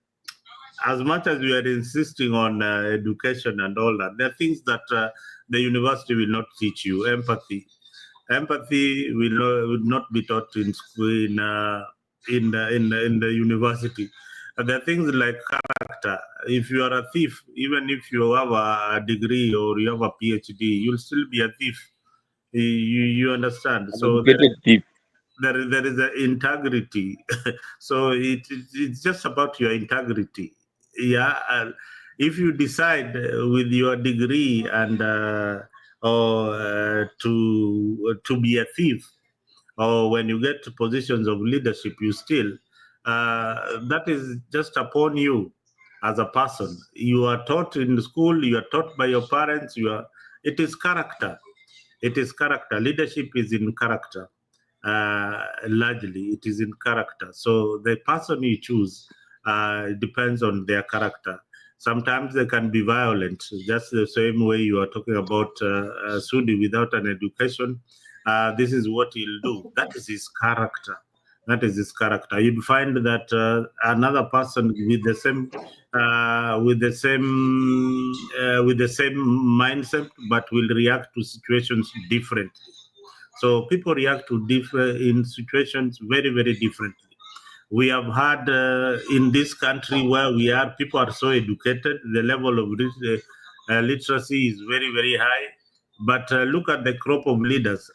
as much as we are insisting on education and all that, there are things that the university will not teach you. Empathy, Empathy will not be taught in school, in the university. There are things like character. If you are a thief, even if you have a degree or you have a PhD, you'll still be a thief. You understand? So there is an integrity. So it's just about your integrity. Yeah. If you decide with your degree and to be a thief, or when you get to positions of leadership, you still, that is just upon you as a person. You are taught in school, you are taught by your parents, it is character. It is character. Leadership is in character. Largely, it is in character. So the person you choose depends on their character. Sometimes they can be violent, just the same way you are talking about Sudi without an education. This is what he'll do. That is his character. That is his character. You'd find that another person with the same mindset, but will react to situations differently. So people react to in situations very, very differently. We have had in this country where we are, people are so educated, the level of literacy is very, very high. But look at the crop of leaders.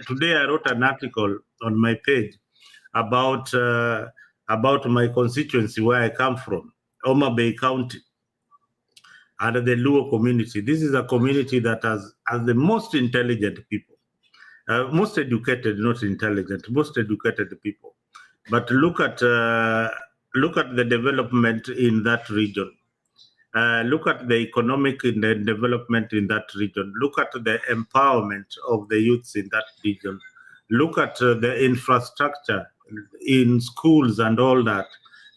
Today I wrote an article on my page about my constituency where I come from, Homa Bay County, and the Luo community. This is a community that has the most intelligent people. Most educated, not intelligent, most educated people. But look at the development in that region. Look at the economic development in that region. Look at the empowerment of the youths in that region. Look at the infrastructure in schools and all that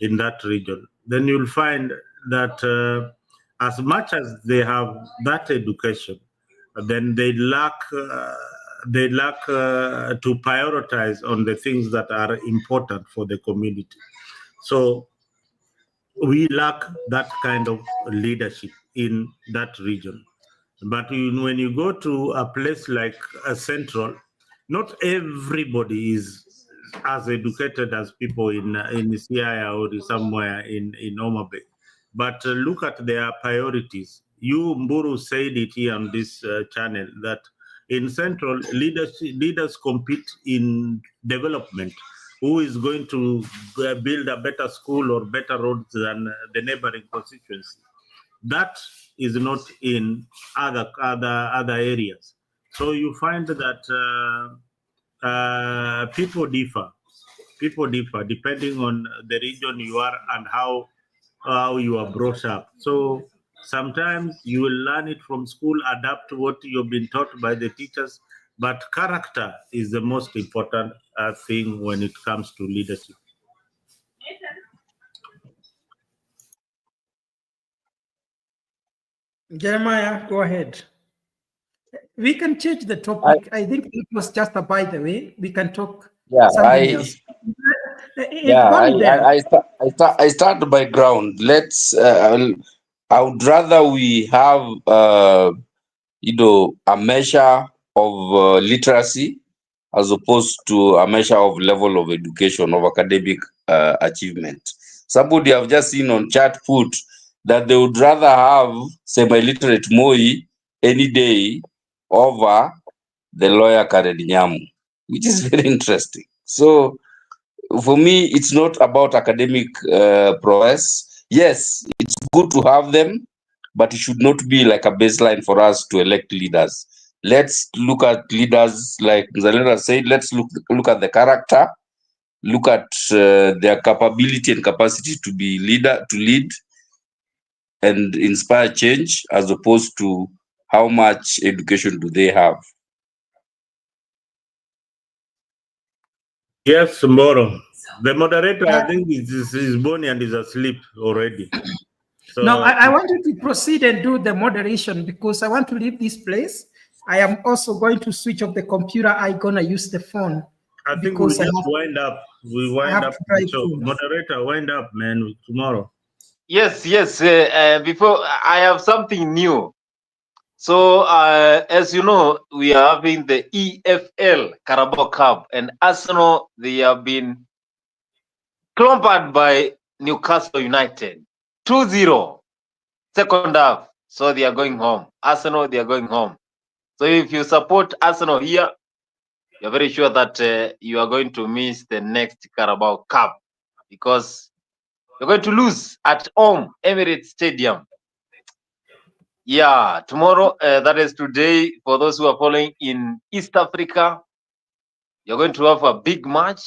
in that region. Then you'll find that as much as they have that education, then they lack to prioritize on the things that are important for the community. So we lack that kind of leadership in that region. But when you go to a place like Central, not everybody is as educated as people in Siaya or somewhere in Homa Bay. But look at their priorities. You, Mburu, said it here on this channel that in Central, leaders compete in development. Who is going to build a better school or better roads than the neighboring constituency? That is not in other areas. So you find that people differ. People differ depending on the region you are and how you are brought up. So sometimes you will learn it from school, adapt to what you've been taught by the teachers, but character is the most important thing when it comes to leadership. Jeremiah, go ahead. We can change the topic. I think it was just a by the way. We can talk something else. I start by ground. Let's. I would rather we have a measure of literacy as opposed to a measure of level of education, of academic achievement. Somebody have just seen on chat put that they would rather have semi-literate Moi any day over the lawyer Karen Nyamu, which is very interesting. So for me, it's not about academic prowess. Yes, it's good to have them, but it should not be like a baseline for us to elect leaders. Let's look at leaders, like Zalena said, let's look at the character, look at their capability and capacity to lead and inspire change, as opposed to how much education do they have. Yes, Mboro. The moderator, I think, is born and is asleep already. So, no, I want you to proceed and do the moderation because I want to leave this place. I am also going to switch off the computer. I'm going to use the phone. I think we just wind up. We wind up the show. Moderator, wind up, man, tomorrow. Yes. Before, I have something new. So, as you know, we are having the EFL Carabao Cup, and Arsenal, they have been clobbered by Newcastle United 2-0 second half. So they are going home. Arsenal, they are going home. So if you support Arsenal here, you're very sure that you are going to miss the next Carabao Cup because you're going to lose at home, Emirates Stadium. Yeah, tomorrow, that is today, for those who are following in East Africa, you're going to have a big match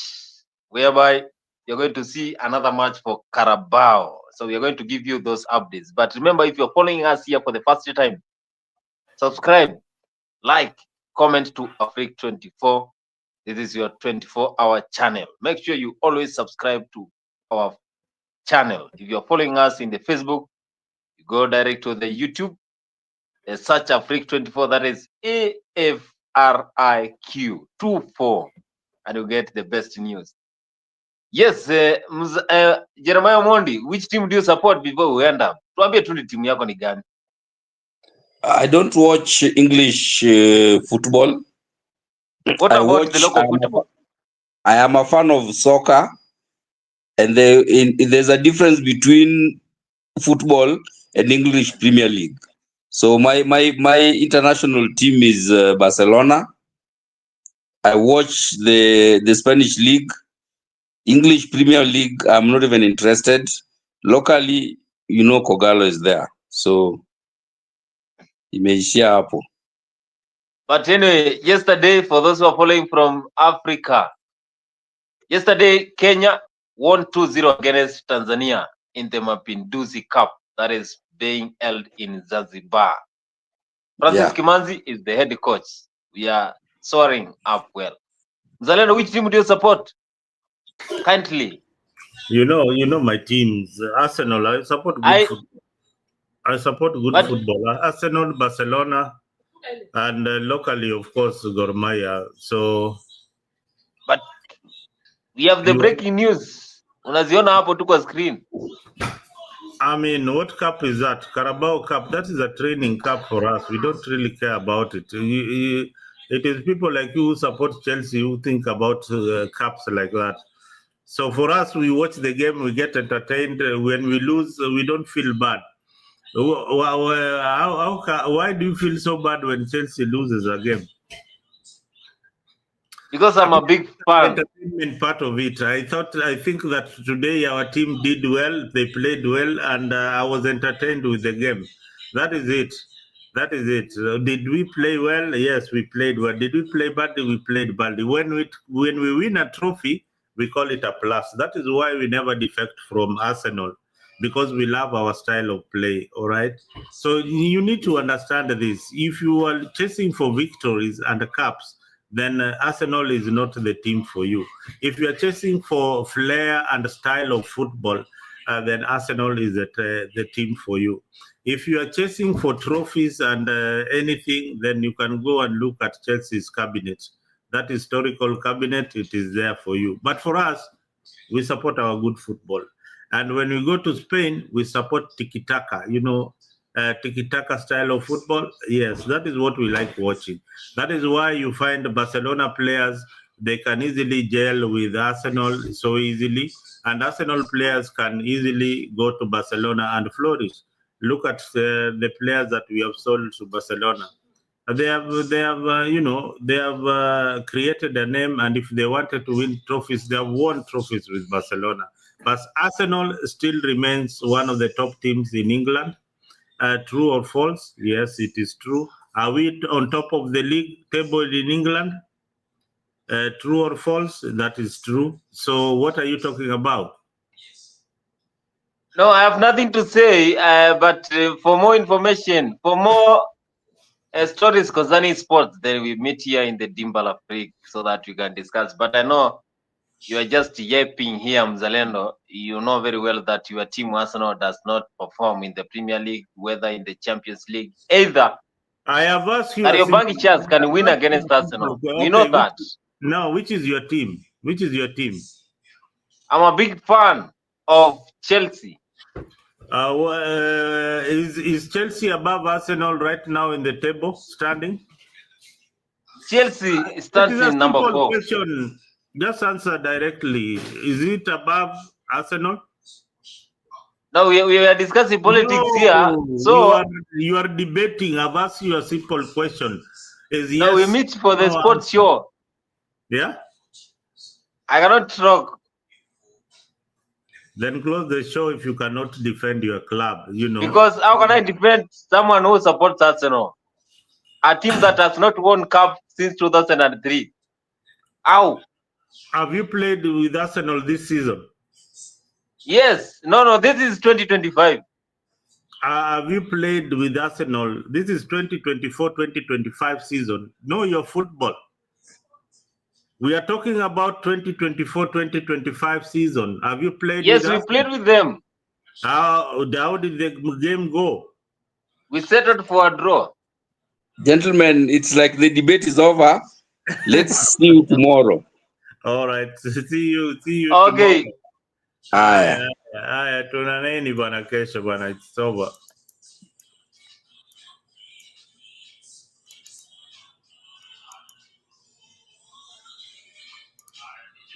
whereby you're going to see another match for Carabao. So we are going to give you those updates. But remember, if you're following us here for the first time, subscribe, like, comment to Afrique 24. This is your 24-hour channel. Make sure you always subscribe to our channel. If you're following us in the Facebook, you go direct to the YouTube, search Afrique 24, that is AFRIQ 24, and you get the best news. Yes, Jeremiah Mondi, which team do you support before we end up? Tuambie tu ni timu yako ni gani? I don't watch English football. What about the local football? I am a fan of soccer, and there's a difference between football and English Premier League. So my international team is Barcelona. I watch the Spanish League. English Premier League, I'm not even interested. Locally, Kogalo is there. So imeishia hapo. But anyway, yesterday, for those who are following from Africa, yesterday Kenya won 2-0 against Tanzania in the Mapinduzi Cup that is being held in Zanzibar. Francis Kimanzi is the head coach. We are soaring up well. Mzalendo, which team do you support? Kindly. You know my teams. Arsenal, I support good football. I support good football. Arsenal, Barcelona, and locally, of course, Gor Mahia. So, but we have the breaking news. Unaziona hapo tu kwa screen. I mean, what cup is that? Carabao Cup. That is a training cup for us. We don't really care about it. It is people like you who support Chelsea who think about cups like that. So for us, we watch the game, we get entertained. When we lose, we don't feel bad. Why do you feel so bad when Chelsea loses a game? Because I'm a big fan. Entertainment part of it. I think that today our team did well. They played well, and I was entertained with the game. That is it. That is it. Did we play well? Yes, we played well. Did we play badly? We played badly. When we win a trophy, we call it a plus. That is why we never defect from Arsenal, because we love our style of play. All right. So you need to understand this. If you are chasing for victories and cups, then Arsenal is not the team for you. If you are chasing for flair and style of football, then Arsenal is the team for you. If you are chasing for trophies and anything, then you can go and look at Chelsea's cabinet. That historical cabinet, it is there for you. But for us, we support our good football. And when we go to Spain, we support tiki-taka, tiki-taka style of football. Yes, that is what we like watching. That is why you find Barcelona players, they can easily gel with Arsenal so easily. And Arsenal players can easily go to Barcelona and flourish. Look at the players that we have sold to Barcelona. They have created a name, and if they wanted to win trophies, they have won trophies with Barcelona. But Arsenal still remains one of the top teams in England. True or false? Yes, it is true. Are we on top of the league table in England? True or false? That is true. So what are you talking about? No, I have nothing to say, but for more information, for more stories concerning sports, then we meet here in the Dimbal Afrique so that we can discuss. But I know you are just yapping here, Mzalendo. You know very well that your team Arsenal does not perform in the Premier League, whether in the Champions League, either. I have asked you. Kariobangi Chance can win against Arsenal. Okay, we know that. No, which is your team? Which is your team? I'm a big fan of Chelsea. Is Chelsea above Arsenal right now in the table standing? Chelsea It starts is a in number simple 4. question. Just answer directly. Is it above Arsenal? No, we are discussing politics here. No, So you are debating. I've asked you a simple question. Is no, we yes meet for the no sports answer? show. Yeah? I cannot talk. Then close the show if you cannot defend your club, you know. Because how can I defend someone who supports Arsenal? A team that has not won cup since 2003. How? Have you played with Arsenal this season? Yes. No, this is 2025. Have you played with Arsenal? This is 2024-2025 season. Know your football. We are talking about 2024-2025 season. Have you played Yes, with we Arsenal? played with them. How did the game go? We settled for a draw. Gentlemen, it's like the debate is over. Let's see you tomorrow. All right. See you Okay. tomorrow. Aya. Haya, tunaneni bwana kesho bwana. It's over.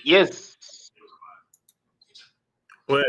Yes. Where?